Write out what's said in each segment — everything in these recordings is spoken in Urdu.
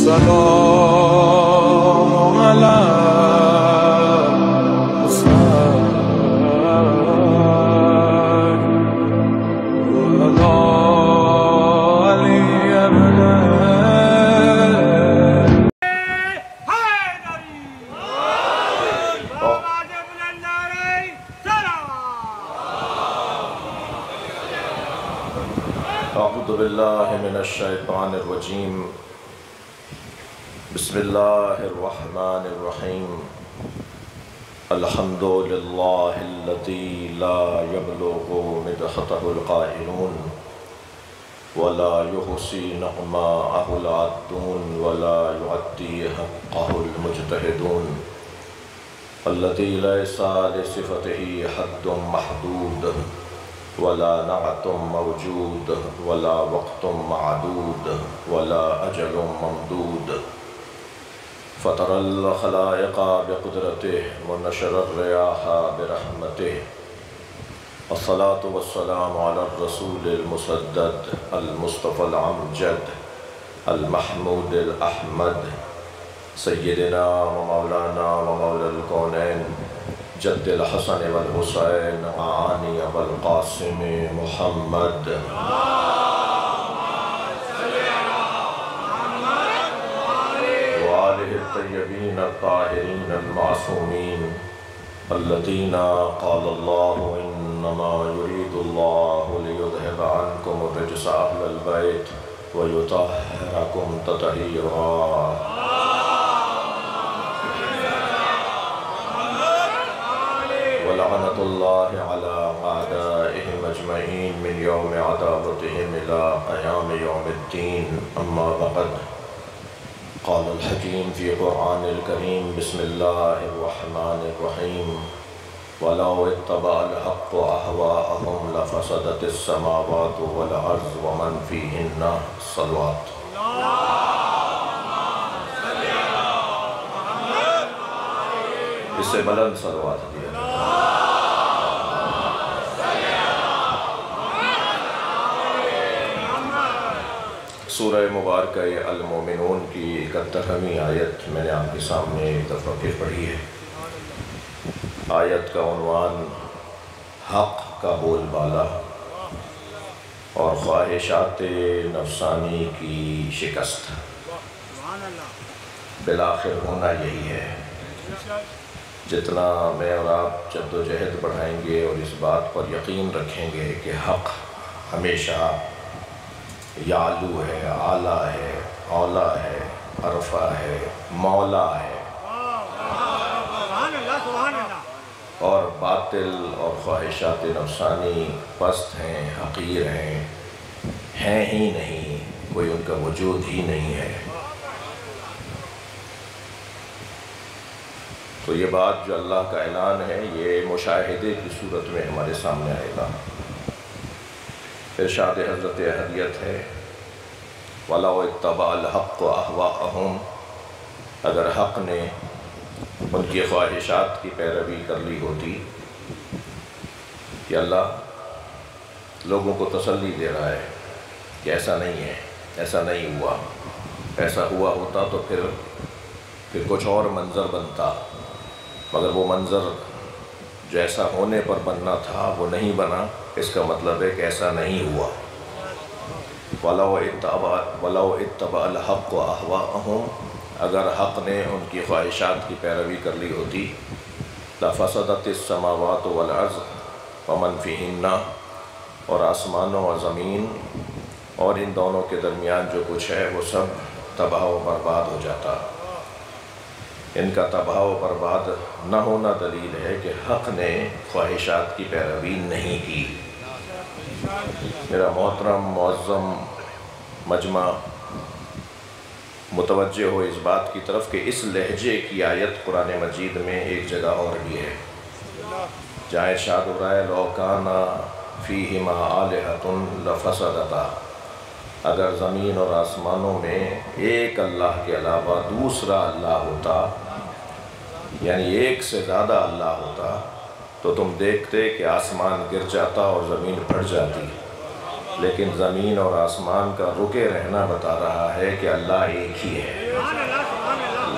السلام على اعوذ باللہ من الشیطان الرجیم بسم اللہ الرحمن الرحیم الحمد للہ الذی لا یبلغ مدحتہ القائلون ولا یحصی نعماءہ العادون ولا یعدی حقہ المجتہدون الذی لیس لصفتہ حد محدود ولا نعت موجود ولا وقت معدود ولا أجل ممدود فطر الخلائق بقدرته ونشر الرياح برحمته الصلاة والسلام على الرسول المسدد المصطفى الأمجد المحمود الأحمد سيدنا ومولانا ومولى الكونين جد الحسن والحسين عاني أبا القاسم محمد وآله الطيبين الطاهرين المعصومين الذين قال الله إنما يريد الله ليذهب عنكم الرجس أهل البيت ويطهركم تطهيرا ولعنة الله على أعدائهم أجمعين من يوم عداوتهم إلى قيام يوم الدين أما بعد قال الحكيم في قرآن الكريم بسم الله الرحمن الرحيم ولو اتبع الحق أهواءهم لفسدت السماوات والأرض ومن فيهن الصلوات اس سے بلند صلوات دیا سورہ مبارکہ المومنون کی 71ویں آیت میں نے آپ کے سامنے ایک دفعہ پھر پڑھی ہے۔ آیت کا عنوان حق کا بول بالا اور خواہشات نفسانی کی شکست۔ بالآخر ہونا یہی ہے۔ جتنا میں اور آپ جد و جہد بڑھائیں گے اور اس بات پر یقین رکھیں گے کہ حق ہمیشہ یعلو ہے، اعلیٰ ہے، اولا ہے، عرفہ ہے، مولا ہے، اور باطل اور خواہشات نفسانی پست ہیں، حقیر ہیں ہی نہیں، کوئی ان کا وجود ہی نہیں ہے۔ تو یہ بات جو اللہ کا اعلان ہے یہ مشاہدے کی صورت میں ہمارے سامنے آئے گا۔ ارشاد حضرت احدیت ہے وَلَوْ اتَّبَعَ الْحَقُّ أَهْوَاءَهُمْ، اگر حق نے ان کی خواہشات کی پیروی کر لی ہوتی۔ کہ اللہ لوگوں کو تسلی دے رہا ہے کہ ایسا نہیں ہے، ایسا نہیں ہوا، ایسا ہوا ہوتا تو پھر کچھ اور منظر بنتا، مگر وہ منظر جیسا ہونے پر بننا تھا وہ نہیں بنا، اس کا مطلب ہے کہ ایسا نہیں ہوا۔ وَلَوْ اتَّبَعَ الْحَقُّ أَهْوَاءَهُمْ، اگر حق نے ان کی خواہشات کی پیروی کر لی ہوتی لَفَسَدَتِ السَّمَاوَاتُ وَالْأَرْضُ وَمَنْ فِيهِنَّ، اور آسمانوں اور زمین اور ان دونوں کے درمیان جو کچھ ہے وہ سب تباہ و برباد ہو جاتا۔ ان کا تباہ و برباد نہ ہونا دلیل ہے کہ حق نے خواہشات کی پیروی نہیں کی۔ میرا محترم معظم مجمع متوجہ ہو اس بات کی طرف کہ اس لہجے کی آیت قرآن مجید میں ایک جگہ اور بھی ہے، جہاں ارشاد ہو رہا ہے لَوْ كَانَ فِيهِمَا آلِهَةٌ لَفَسَدَتَا، اگر زمین اور آسمانوں میں ایک اللہ کے علاوہ دوسرا اللہ ہوتا، یعنی ایک سے زیادہ اللہ ہوتا، تو تم دیکھتے کہ آسمان گر جاتا اور زمین پھٹ جاتی۔ لیکن زمین اور آسمان کا رکے رہنا بتا رہا ہے کہ اللہ ایک ہی ہے۔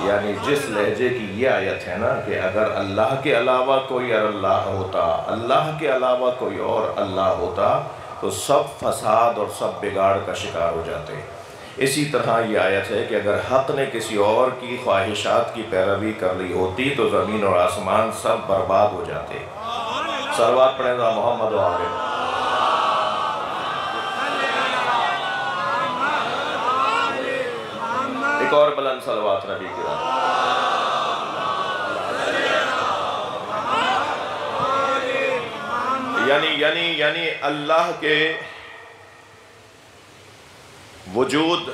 یعنی جس لہجے کی یہ آیت ہے نا کہ اگر اللہ کے علاوہ کوئی اللہ ہوتا، اللہ کے علاوہ کوئی اور اللہ ہوتا تو سب فساد اور سب بگاڑ کا شکار ہو جاتے۔ اسی طرح یہ آیت ہے کہ اگر حق نے کسی اور کی خواہشات کی پیروی کر لی ہوتی تو زمین اور آسمان سب برباد ہو جاتے۔ صلوات پڑھیں گا محمد و آلہ۔ ایک اور بلند صلوات نبی کی رات۔ یعنی اللہ کے وجود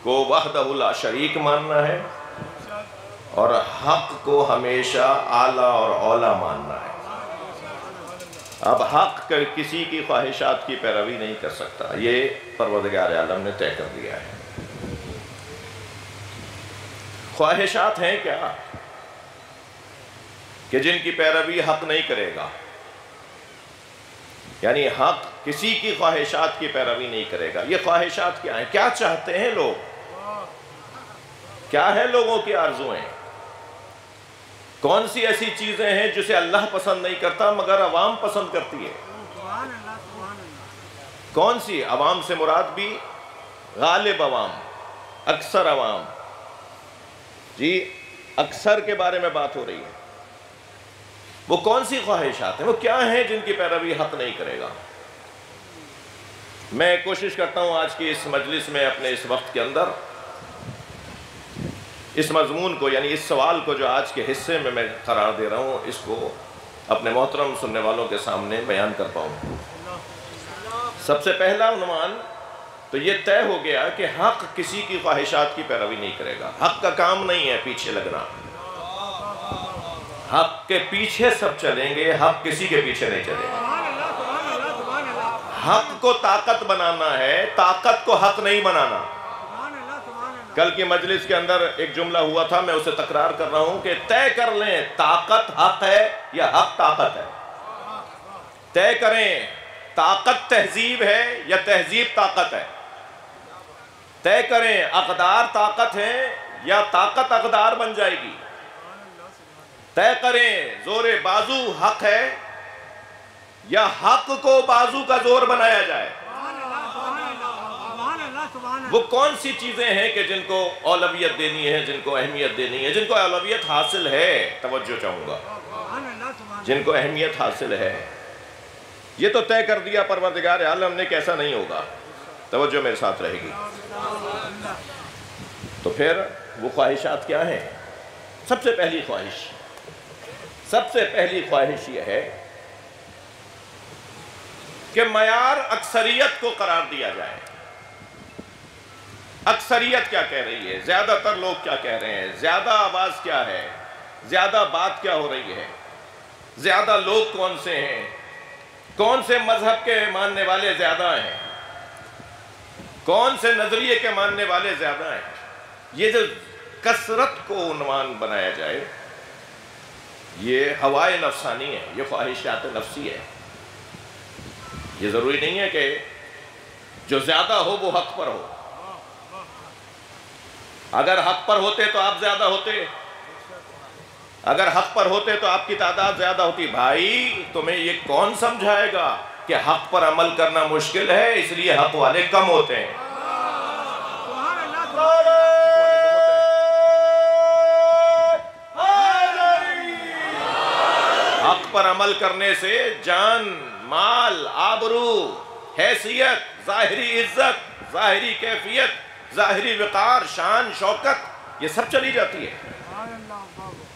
کو وحدہ لا شریک ماننا ہے اور حق کو ہمیشہ اعلیٰ اور اولیٰ ماننا ہے۔ اب حق کسی کی خواہشات کی پیروی نہیں کر سکتا، یہ پروردگار عالم نے طے کر دیا ہے۔ خواہشات ہیں کیا کہ جن کی پیروی حق نہیں کرے گا، یعنی حق کسی کی خواہشات کی پیروی نہیں کرے گا۔ یہ خواہشات کیا ہیں؟ کیا چاہتے ہیں لوگ؟ کیا ہے لوگوں کی آرزویں؟ کون سی ایسی چیزیں ہیں جسے اللہ پسند نہیں کرتا مگر عوام پسند کرتی ہے؟ کون سی؟ عوام سے مراد بھی غالب عوام، اکثر عوام، جی اکثر کے بارے میں بات ہو رہی ہے۔ وہ کون سی خواہشات ہیں؟ وہ کیا ہیں جن کی پیروی حق نہیں کرے گا؟ میں کوشش کرتا ہوں آج کی اس مجلس میں اپنے اس وقت کے اندر اس مضمون کو، یعنی اس سوال کو جو آج کے حصے میں قرار دے رہا ہوں، اس کو اپنے محترم سننے والوں کے سامنے بیان کر پاؤں۔ سب سے پہلا عنوان تو یہ طے ہو گیا کہ حق کسی کی خواہشات کی پیروی نہیں کرے گا۔ حق کا کام نہیں ہے پیچھے لگنا، حق کے پیچھے سب چلیں گے، حق کسی کے پیچھے نہیں چلے گا۔ حق کو طاقت بنانا ہے، طاقت کو حق نہیں بنانا۔ کل کی مجلس کے اندر ایک جملہ ہوا تھا، میں اسے تکرار کر رہا ہوں کہ طے کر لیں طاقت حق ہے یا حق طاقت ہے۔ طے کریں طاقت تہذیب ہے یا تہذیب طاقت ہے۔ طے کریں اقدار طاقت ہے یا طاقت اقدار بن جائے گی۔ طے کریں زور بازو حق ہے یا حق کو بازو کا زور بنایا جائے۔ وہ کون سی چیزیں ہیں کہ جن کو اولویت دینی ہے، جن کو اہمیت دینی ہے، جن کو اولویت حاصل ہے؟ توجہ چاہوں گا، جن کو اہمیت حاصل ہے یہ تو طے کر دیا پروردگار عالم نے کہ ایسا نہیں ہوگا۔ توجہ میرے ساتھ رہے گی۔ تو پھر وہ خواہشات کیا ہیں؟ سب سے پہلی خواہش یہ ہے کہ معیار اکثریت کو قرار دیا جائے۔ اکثریت کیا کہہ رہی ہے؟ زیادہ تر لوگ کیا کہہ رہے ہیں؟ زیادہ آواز کیا ہے؟ زیادہ بات کیا ہو رہی ہے؟ زیادہ لوگ کون سے ہیں؟ کون سے مذہب کے ماننے والے زیادہ ہیں؟ کون سے نظریے کے ماننے والے زیادہ ہیں؟ یہ جو کثرت کو عنوان بنایا جائے، یہ ہوائے نفسانی ہے، یہ خواہشات نفسی ہے۔ یہ ضروری نہیں ہے کہ جو زیادہ ہو وہ حق پر ہو۔ اگر حق پر ہوتے تو آپ زیادہ ہوتے، اگر حق پر ہوتے تو آپ کی تعداد زیادہ ہوتی۔ بھائی تمہیں یہ کون سمجھائے گا کہ حق پر عمل کرنا مشکل ہے اس لیے حق والے کم ہوتے ہیں؟ حق پر عمل کرنے سے جان، مال، آبرو، حیثیت، ظاہری عزت، ظاہری کیفیت، ظاہری وقار، شان، شوکت، یہ سب چلی جاتی ہے۔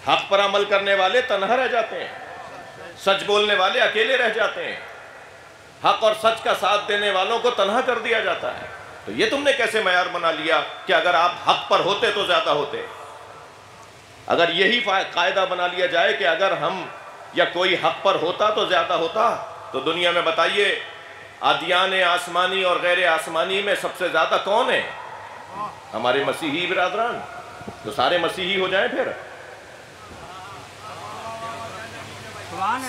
حق پر عمل کرنے والے تنہا رہ جاتے ہیں، سچ بولنے والے اکیلے رہ جاتے ہیں، حق اور سچ کا ساتھ دینے والوں کو تنہا کر دیا جاتا ہے۔ تو یہ تم نے کیسے معیار بنا لیا کہ اگر آپ حق پر ہوتے تو زیادہ ہوتے؟ اگر یہی قاعدہ بنا لیا جائے کہ اگر ہم یا کوئی حق پر ہوتا تو زیادہ ہوتا، تو دنیا میں بتائیے ادیان آسمانی اور غیر آسمانی میں سب سے زیادہ کون ہے؟ ہمارے مسیحی برادران۔ تو سارے مسیحی ہو جائیں، پھر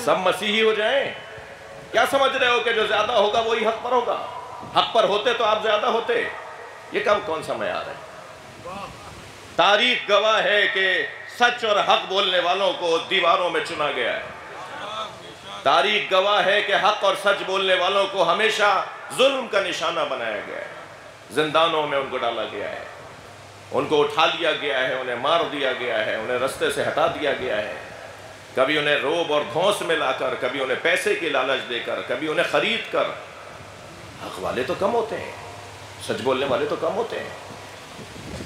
سب مسیحی ہو جائیں۔ کیا سمجھ رہے ہو کہ جو زیادہ ہوگا وہی حق پر ہوگا؟ حق پر ہوتے تو آپ زیادہ ہوتے. یہ کون سا معیار ہے؟ تاریخ گواہ ہے کہ سچ اور حق بولنے والوں کو دیواروں میں چنا گیا ہے. تاریخ گواہ ہے کہ حق اور سچ بولنے والوں کو ہمیشہ ظلم کا نشانہ بنایا گیا ہے. زندانوں میں ان کو ڈالا گیا ہے، ان کو اٹھا لیا گیا ہے، انہیں مار دیا گیا ہے، انہیں رستے سے ہٹا دیا گیا ہے. کبھی انہیں روب اور دھونس میں لا کر، کبھی انہیں پیسے کی لالچ دے کر، کبھی انہیں خرید کر. حق والے تو کم ہوتے ہیں، سچ بولنے والے تو کم ہوتے ہیں.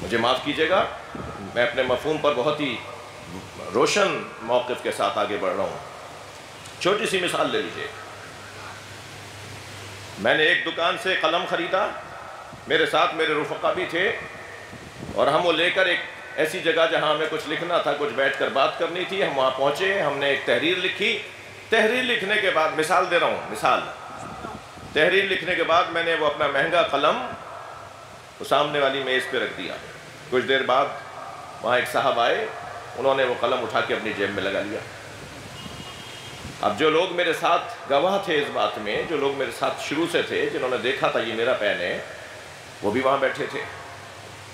مجھے معاف کیجئے گا، میں اپنے مفہوم پر بہت ہی روشن موقف کے ساتھ آگے بڑھ رہا ہوں. چھوٹی سی مثال لے لیجئے. میں نے ایک دکان سے قلم خریدا، میرے ساتھ میرے رفقا بھی تھے، اور ہم وہ لے کر ایک ایسی جگہ جہاں ہمیں کچھ لکھنا تھا، کچھ بیٹھ کر بات کرنی تھی، ہم وہاں پہنچے. ہم نے ایک تحریر لکھی. تحریر لکھنے کے بعد، مثال دے رہا ہوں، مثال، تحریر لکھنے کے بعد میں نے وہ اپنا مہنگا قلم وہ سامنے والی میز پہ رکھ دیا. کچھ دیر بعد وہاں ایک صاحب آئے، انہوں نے وہ قلم اٹھا کے اپنی جیب میں لگا لیا. اب جو لوگ میرے ساتھ گواہ تھے اس بات میں، جو لوگ میرے ساتھ شروع سے تھے، جنہوں نے دیکھا تھا یہ میرا پین ہے، وہ بھی وہاں بیٹھے تھے.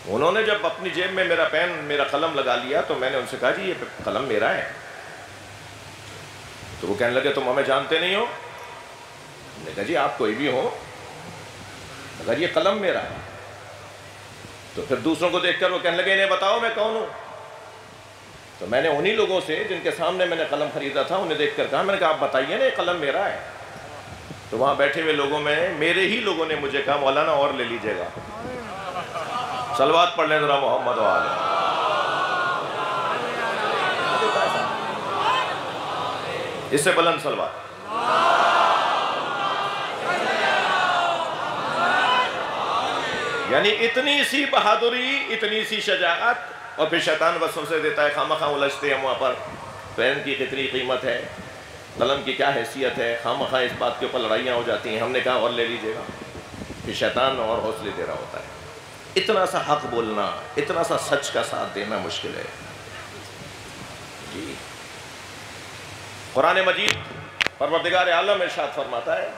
انہوں نے جب اپنی جیب میں میرا پین، میرا قلم لگا لیا تو میں نے ان سے کہا جی یہ قلم میرا ہے. تو وہ کہنے لگے تم ہمیں جانتے نہیں ہو؟ میں نے کہا جی آپ کوئی بھی ہو، اگر یہ قلم میرا ہے. تو پھر دوسروں کو دیکھ کر وہ کہنے لگے انہیں بتاؤ میں کون ہوں. تو میں نے انہی لوگوں سے جن کے سامنے میں نے قلم خریدا تھا انہیں دیکھ کر کہا، میں نے کہا آپ بتائیے نا یہ قلم میرا ہے. تو وہاں بیٹھے ہوئے لوگوں میں میرے ہی لوگوں نے مجھے کہا مولانا اور لے لیجئے گا. صلوات پڑھ لیں ذرا محمد و آلہ. اس سے بلند صلوات. یعنی اتنی سی بہادری، اتنی سی شجاعت، اور پھر شیطان وسوسے دیتا ہے خواہ الجھتے ہیں وہاں پر. پین کی کتنی قیمت ہے، قلم کی کیا حیثیت ہے، خواہ اس بات کے اوپر لڑائیاں ہو جاتی ہیں. ہم نے کہا اور لے لیجئے گا. پھر شیطان اور حوصلے دے رہا ہوتا ہے. اتنا سا حق بولنا، اتنا سا سچ کا ساتھ دینا مشکل ہے. جی قرآن مجید پروردگار عالم ارشاد فرماتا ہے،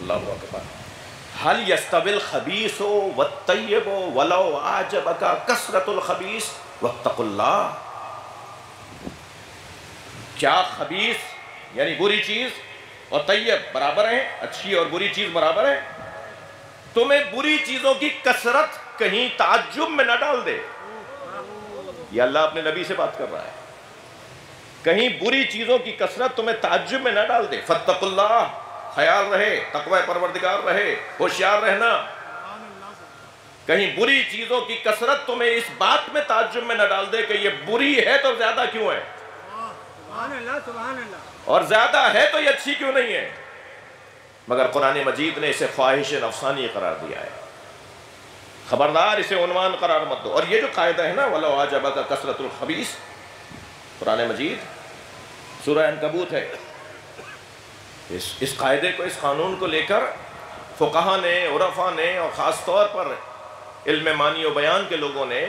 اللہ اکبر، هل يستوي الخبيث والطيب ولو أعجبك كثرة الخبيث واتقوا الله. کیا خبیث یعنی بری چیز اور طیب برابر ہیں؟ اچھی اور بری چیز برابر ہے؟ تمہیں بری چیزوں کی کثرت کہیں تعجب میں نہ ڈال دے. یہ اللہ اپنے نبی سے بات کر رہا ہے. کہیں بری چیزوں کی کثرت تمہیں تعجب میں نہ ڈال دے. فاتقوا اللہ، خیال رہے، تقوی پروردگار رہے، ہوشیار رہنا. کہیں بری چیزوں کی کثرت تمہیں اس بات میں تعجب میں نہ ڈال دے کہ یہ بری ہے تو زیادہ کیوں ہے، اور زیادہ ہے تو یہ اچھی کیوں نہیں ہے. مگر قرآن مجید نے اسے خواہش نفسانی قرار دیا ہے. خبردار اسے عنوان قرار مت دو. اور یہ جو قاعدہ ہے نا وَلَوْ أَعْجَبَكَ كَثْرَةُ الْخَبِيثِ، قرآن مجید سورہ عنکبوت ہے. اس قاعدے کو، اس قانون کو لے کر فقہا نے، عرفا نے، اور خاص طور پر علم معنی و بیان کے لوگوں نے،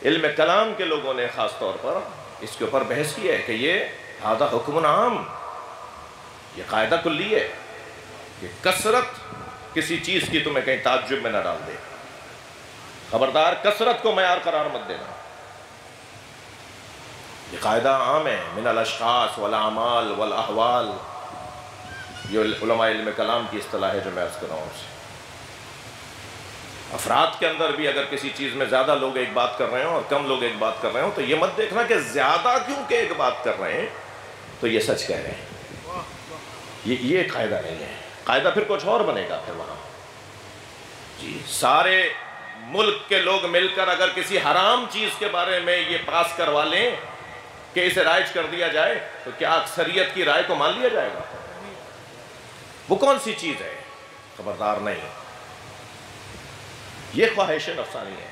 علم کلام کے لوگوں نے خاص طور پر اس کے اوپر بحث کی ہے کہ یہ ھذا حکم عام، یہ قاعدہ کلی ہے کہ کثرت کسی چیز کی تمہیں کہیں تعجب میں نہ ڈال دے. خبردار کثرت کو معیار قرار مت دینا. یہ قاعدہ عام ہے، من الاشخاص والاعمال والاحوال. یہ علماء علم کلام کی اصطلاح ہے جو میں عرض کر رہا ہوں. افراد کے اندر بھی اگر کسی چیز میں زیادہ لوگ ایک بات کر رہے ہوں اور کم لوگ ایک بات کر رہے ہوں تو یہ مت دیکھنا کہ زیادہ کیوں کہ ایک بات کر رہے ہیں تو یہ سچ کہہ رہے ہیں. یہ قاعدہ نہیں ہے. قاعدہ پھر کچھ اور بنے گا پھر وہاں. جی سارے ملک کے لوگ مل کر اگر کسی حرام چیز کے بارے میں یہ پاس کروا لیں کہ اسے رائج کر دیا جائے تو کیا اکثریت کی رائے کو مان لیا جائے گا؟ وہ کون سی چیز ہے؟ خبردار نہیں. یہ خواہش نفسانی ہے.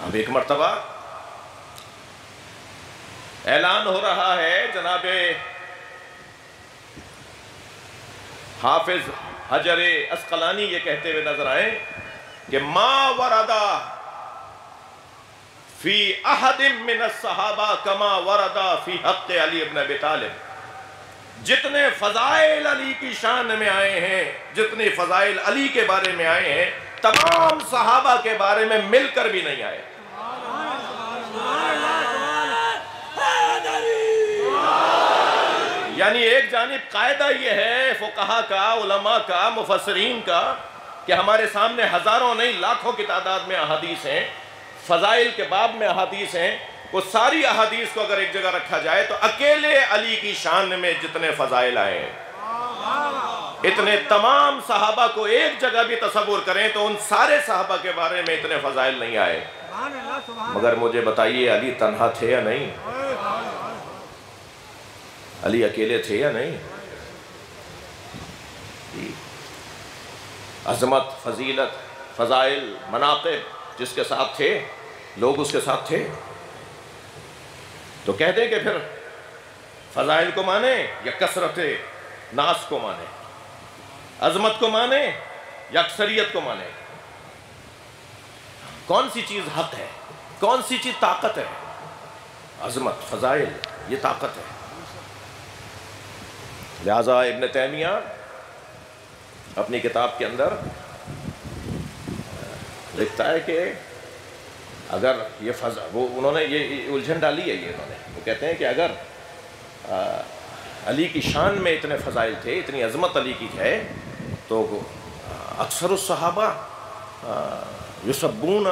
اب ایک مرتبہ اعلان ہو رہا ہے، جناب حافظ حجر عسقلانی یہ کہتے ہوئے نظر آئے کہ ما وردا فی احد من الصحابہ کما وردا فی حق علی ابن ابی طالب. جتنے فضائل علی کی شان میں آئے ہیں، جتنے فضائل علی کے بارے میں آئے ہیں، تمام صحابہ کے بارے میں مل کر بھی نہیں آئے۔ یعنی ایک جانب قاعدہ یہ ہے فقہا کا، علماء کا، مفسرین کا، کہ ہمارے سامنے ہزاروں نہیں لاکھوں کی تعداد میں احادیث ہیں، فضائل کے باب میں احادیث ہیں، وہ ساری احادیث کو اگر ایک جگہ رکھا جائے تو اکیلے علی کی شان میں جتنے فضائل آئے ہیں، اتنے تمام صحابہ کو ایک جگہ بھی تصور کریں تو ان سارے صحابہ کے بارے میں اتنے فضائل نہیں آئے۔ مگر مجھے بتائیے علی تنہا تھے یا نہیں؟ علی اکیلے تھے یا نہیں؟ عظمت، فضیلت، فضائل، مناقب جس کے ساتھ تھے، لوگ اس کے ساتھ تھے، تو کہتے ہیں کہ پھر فضائل کو مانے یا کثرت ناس کو مانے، عظمت کو مانے یا اکثریت کو مانے؟ کون سی چیز حق ہے؟ کون سی چیز طاقت ہے؟ عظمت، فضائل، یہ طاقت ہے۔ لہذا ابن تیمیہ اپنی کتاب کے اندر لکھتا ہے کہ اگر یہ وہ انہوں نے یہ الجھن ڈالی ہے، یہ انہوں نے، وہ کہتے ہیں کہ اگر علی کی شان میں اتنے فضائل تھے، اتنی عظمت علی کی ہے، تو اکثر الصحابہ یسبون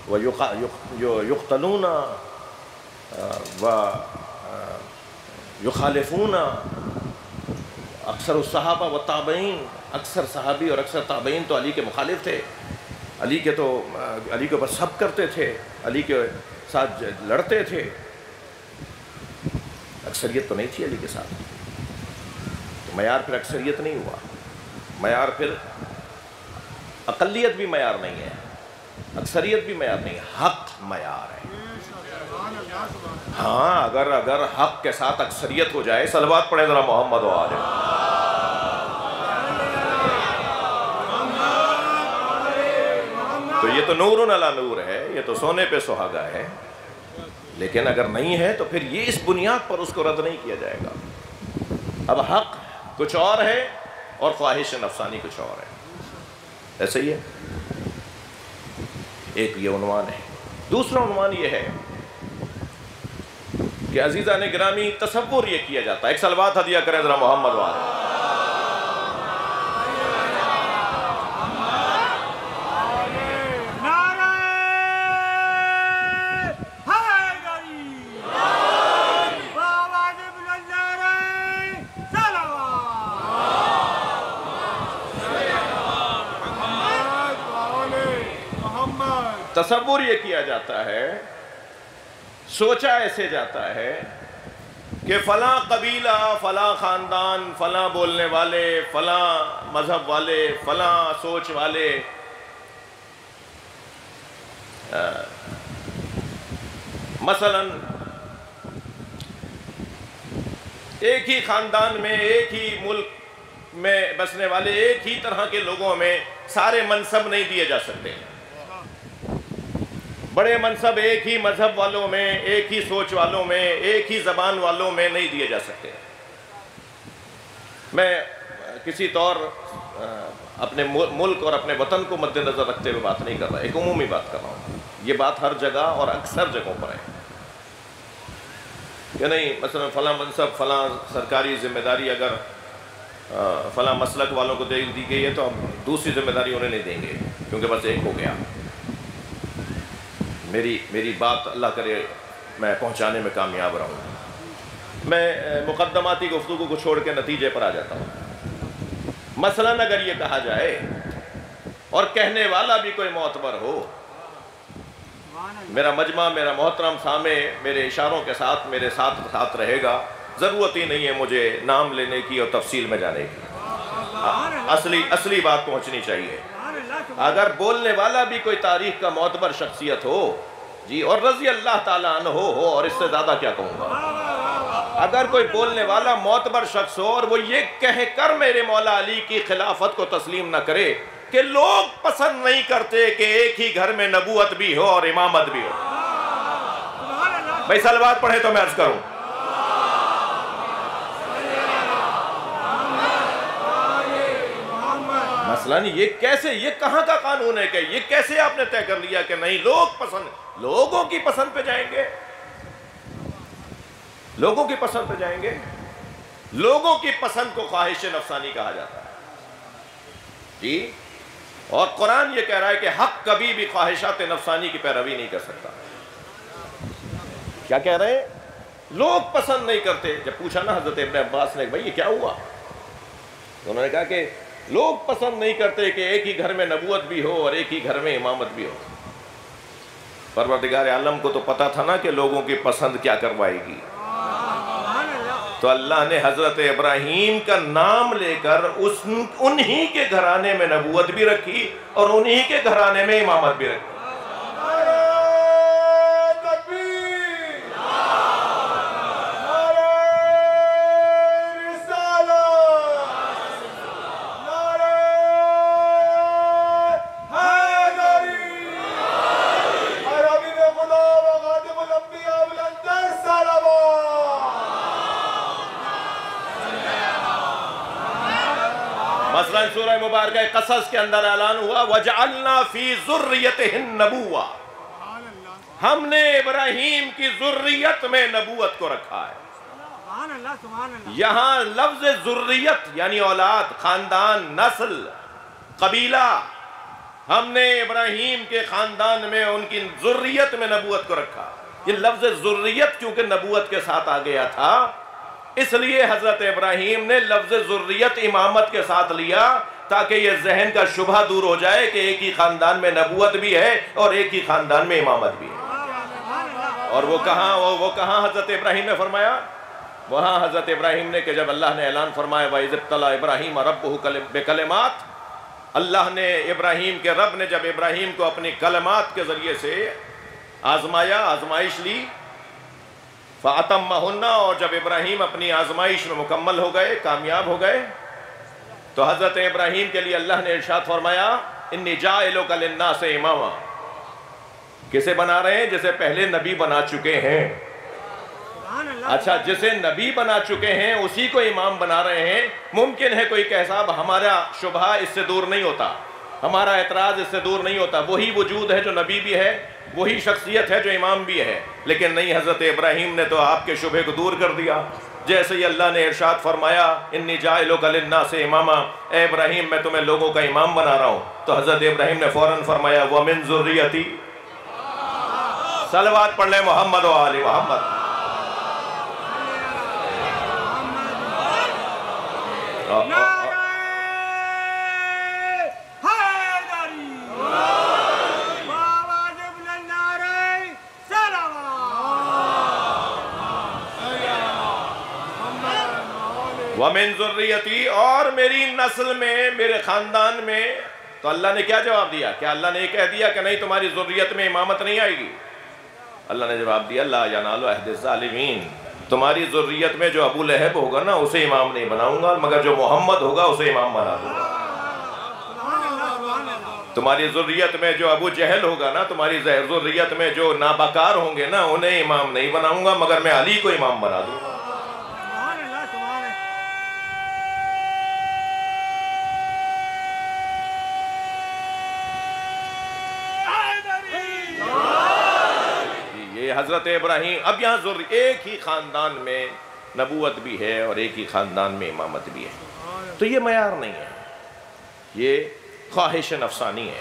و یقتلون و یخالفون، اکثر الصحابہ و تابعین، اکثر صحابی اور اکثر تابعین تو علی کے مخالف تھے، علی کے اوپر سب کرتے تھے، علی کے ساتھ لڑتے تھے، اکثریت تو نہیں تھی علی کے ساتھ۔ تو معیار پھر اکثریت نہیں ہوا، معیار پھر اقلیت بھی معیار نہیں ہے، اکثریت بھی معیار نہیں ہے، حق معیار ہے۔ ہاں اگر حق کے ساتھ اکثریت ہو جائے، صلوات پڑھیں ذرا محمد و آلہ، تو یہ تو نور علی نور ہے، یہ تو سونے پہ سہاگا ہے۔ لیکن اگر نہیں ہے تو پھر یہ اس بنیاد پر اس کو رد نہیں کیا جائے گا۔ اب حق کچھ اور ہے اور خواہش نفسانی کچھ اور ہے، ایسے ہی ہے۔ ایک یہ عنوان ہے۔ دوسرا عنوان یہ ہے کہ عزیزان گرامی، تصور یہ کیا جاتا ہے، ایک صلوات ہدیہ کریں ذرا محمد والے۔ تصور یہ کیا جاتا ہے، سوچا ایسے جاتا ہے کہ فلاں قبیلہ، فلاں خاندان، فلاں بولنے والے، فلاں مذہب والے، فلاں سوچ والے مثلا ایک ہی خاندان میں، ایک ہی ملک میں بسنے والے، ایک ہی طرح کے لوگوں میں سارے منصب نہیں دیے جا سکتے۔ بڑے منصب ایک ہی مذہب والوں میں، ایک ہی سوچ والوں میں، ایک ہی زبان والوں میں نہیں دیے جا سکتے۔ میں کسی طور اپنے ملک اور اپنے وطن کو مد نظر رکھتے ہوئے بات نہیں کر رہا، ایک عمومی بات کر رہا ہوں۔ یہ بات ہر جگہ اور اکثر جگہوں پر ہے کہ نہیں، مثلا فلاں منصب، فلاں سرکاری ذمہ داری اگر فلاں مسلک والوں کو دے دی گئی ہے تو اب دوسری ذمہ داری انہیں نہیں دیں گے کیونکہ بس ایک ہو گیا۔ میری بات اللہ کرے میں پہنچانے میں کامیاب رہوں۔ میں مقدماتی گفتگو کو چھوڑ کے نتیجے پر آ جاتا ہوں۔ مثلا اگر یہ کہا جائے اور کہنے والا بھی کوئی معتبر ہو، میرا مجمع، میرا محترم سامع میرے اشاروں کے ساتھ میرے ساتھ رہے گا، ضرورت ہی نہیں ہے مجھے نام لینے کی اور تفصیل میں جانے کی، اصلی بات پہنچنی چاہیے۔ اگر بولنے والا بھی کوئی تاریخ کا معتبر شخصیت ہو جی، اور رضی اللہ تعالیٰ عنہ ہو، اور اس سے زیادہ کیا کہوں گا، اگر کوئی بولنے والا معتبر شخص ہو اور وہ یہ کہہ کر میرے مولا علی کی خلافت کو تسلیم نہ کرے کہ لوگ پسند نہیں کرتے کہ ایک ہی گھر میں نبوت بھی ہو اور امامت بھی ہو، بھائی صلوات پڑھے تو میں عرض کروں، مثلاً یہ کیسے، یہ کہاں کا قانون ہے کہ یہ کیسے آپ نے طے کر لیا کہ نہیں لوگوں کی پسند پہ جائیں گے؟ لوگوں کی پسند پہ جائیں گے؟ لوگوں کی پسند کو خواہش نفسانی کہا جاتا ہے جی. اور قرآن یہ کہہ رہا ہے کہ حق کبھی بھی خواہشات نفسانی کی پیروی نہیں کر سکتا. کیا کہہ رہے ہیں؟ لوگ پسند نہیں کرتے. جب پوچھا نا حضرت ابن عباس نے کہ بھائی یہ کیا ہوا، تو انہوں نے کہا کہ لوگ پسند نہیں کرتے کہ ایک ہی گھر میں نبوت بھی ہو اور ایک ہی گھر میں امامت بھی ہو. پروردگار عالم کو تو پتا تھا نا کہ لوگوں کی پسند کیا کروائے گی، تو اللہ نے حضرت ابراہیم کا نام لے کر انہی کے گھرانے میں نبوت بھی رکھی اور انہی کے گھرانے میں امامت بھی رکھی. مثلا سورہ مبارکہ قصص کے اندر اعلان ہوا وَجَعَلْنَا فِي ذُرِّيَّتِهِ النَّبُوَّةَ، ہم نے ابراہیم کی ذریت میں نبوت کو رکھا ہے. یہاں لفظ ذریت یعنی اولاد، خاندان، نسل، قبیلہ، ہم نے ابراہیم کے خاندان میں ان کی ذریت میں نبوت کو رکھا. یہ لفظ ذریت کیونکہ نبوت کے ساتھ آ گیا تھا، اس لیے حضرت ابراہیم نے لفظ ذریت امامت کے ساتھ لیا تاکہ یہ ذہن کا شبہ دور ہو جائے کہ ایک ہی خاندان میں نبوت بھی ہے اور ایک ہی خاندان میں امامت بھی ہے. اور وہ کہاں حضرت ابراہیم نے فرمایا؟ وہاں حضرت ابراہیم نے کہ جب اللہ نے اعلان فرمایا وَإِذِ ابْتَلَىٰ إِبْرَاهِيمَ رَبُّهُ بِكَلِمَاتٍ، اللہ نے ابراہیم کے رب نے جب ابراہیم کو اپنی کلمات کے ذریعے سے آزمایا، آزمائش لی، فَأَتَمَّهُنَّ، اور جب ابراہیم اپنی آزمائش میں مکمل ہو گئے، کامیاب ہو گئے، تو حضرت ابراہیم کے لیے اللہ نے ارشاد فرمایا اِنِّي جَاعِلُكَ لِلنَّاسِ إِمَامًا. کسے بنا رہے ہیں؟ جسے پہلے نبی بنا چکے ہیں. اچھا، جسے نبی بنا چکے ہیں اسی کو امام بنا رہے ہیں. ممکن ہے کوئی کہ صاحب ہمارا شبہ اس سے دور نہیں ہوتا، ہمارا اعتراض اس سے دور نہیں ہوتا، وہی وجود ہے جو نبی بھی ہے، وہی شخصیت ہے جو امام بھی ہے. لیکن نہیں، حضرت ابراہیم نے تو آپ کے شبہ کو دور کر دیا. جیسے ہی اللہ نے ارشاد فرمایا انی جاعلک للناس اماما، اے ابراہیم میں تمہیں لوگوں کا امام بنا رہا ہوں، تو حضرت ابراہیم نے فوراً فرمایا ومن ذریتی. صلوات پڑھ لیں محمد و آل محمد. وَمِن ذُرِّيَّتِي، اور میری نسل میں، میرے خاندان میں. تو اللہ نے کیا جواب دیا؟ کیا اللہ نے یہ کہہ دیا کہ نہیں تمہاری ذریت میں امامت نہیں آئے گی؟ اللہ نے جواب دیا لا ینال عہد الظالمین، تمہاری ذریت میں جو ابو لہب ہوگا نا اسے امام نہیں بناؤں گا، مگر جو محمد ہوگا اسے امام بنا دوں گا. تمہاری ذریت میں جو ابو جہل ہوگا نا، تمہاری ذریت میں جو نابکار ہوں گے نا، انہیں امام نہیں بناؤں گا، مگر میں علی کو امام بنا دوں گا. حضرت ابراہیم اب یہاں ایک ہی خاندان میں نبوت بھی ہے اور ایک ہی خاندان میں امامت بھی ہے. تو یہ معیار نہیں ہے، یہ خواہش نفسانی ہے.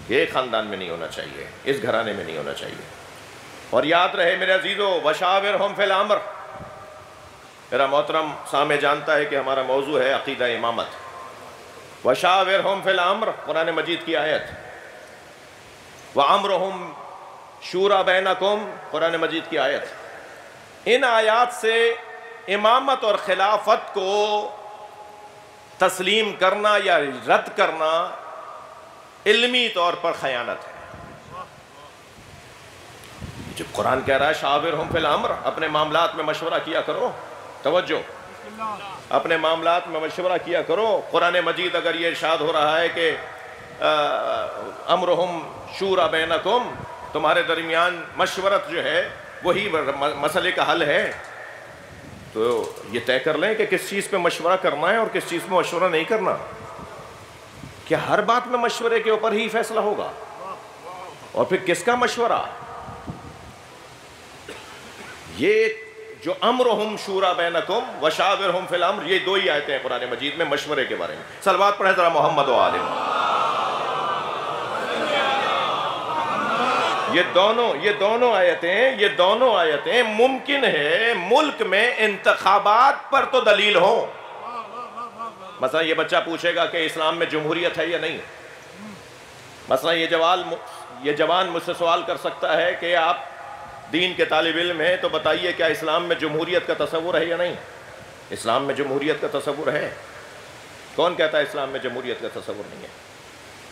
یہ خاندان میں نہیں ہونا چاہیے، اس گھرانے میں نہیں ہونا چاہیے. اور یاد رہے میرے عزیزو وشاورہم فی الامر. میرا محترم سامع جانتا ہے کہ ہمارا موضوع ہے عقیدہ امامت. وشاورہم فی الامر، قرآن مجید کی آیت. وامرہم شورا بینکم، قرآن مجید کی آیت. ان آیات سے امامت اور خلافت کو تسلیم کرنا یا رد کرنا علمی طور پر خیانت ہے. جب قرآن کہہ رہا ہے شاورہم فی الامر، اپنے معاملات میں مشورہ کیا کرو، توجہ، اپنے معاملات میں مشورہ کیا کرو. قرآن مجید اگر یہ ارشاد ہو رہا ہے کہ امرہم شورا بینکم، تمہارے درمیان مشورت جو ہے وہی مسئلے کا حل ہے، تو یہ طے کر لیں کہ کس چیز پہ مشورہ کرنا ہے اور کس چیز پہ مشورہ نہیں کرنا. کہ ہر بات میں مشورے کے اوپر ہی فیصلہ ہوگا؟ اور پھر کس کا مشورہ؟ یہ جو امرہم شورا بینکم وشاورہم فی الامر، یہ دو ہی آیتیں ہیں قرآن مجید میں مشورے کے بارے میں. صلوات پڑھیں ذرا محمد و آل محمد. یہ دونوں آیتیں ممکن ہے ملک میں انتخابات پر تو دلیل ہوں. مثلا یہ بچہ پوچھے گا کہ اسلام میں جمہوریت ہے یا نہیں. مثلا یہ جوان مجھ سے سوال کر سکتا ہے کہ آپ دین کے طالب علم ہیں تو بتائیے کیا اسلام میں جمہوریت کا تصور ہے یا نہیں؟ اسلام میں جمہوریت کا تصور ہے؟ کون کہتا ہے اسلام میں جمہوریت کا تصور نہیں ہے؟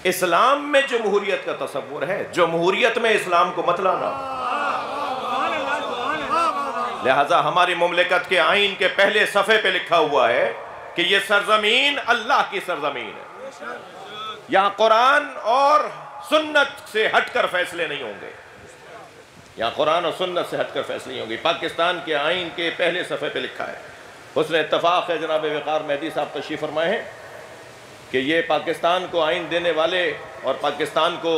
اسلام میں جمہوریت کا تصور ہے، جمہوریت میں اسلام کو مت لانا. لہذا ہماری مملکت کے آئین کے پہلے صفحے پہ لکھا ہوا ہے کہ یہ سرزمین اللہ کی سرزمین ہے. یہاں قرآن اور سنت سے ہٹ کر فیصلے نہیں ہوں گے. یہاں قرآن اور سنت سے ہٹ کر فیصلے نہیں ہوں گے. پاکستان کے آئین کے پہلے صفحے پہ لکھا ہے. حسن اتفاق ہے جناب وقار مہدی صاحب تشریف فرمائے ہیں کہ یہ پاکستان کو آئین دینے والے اور پاکستان کو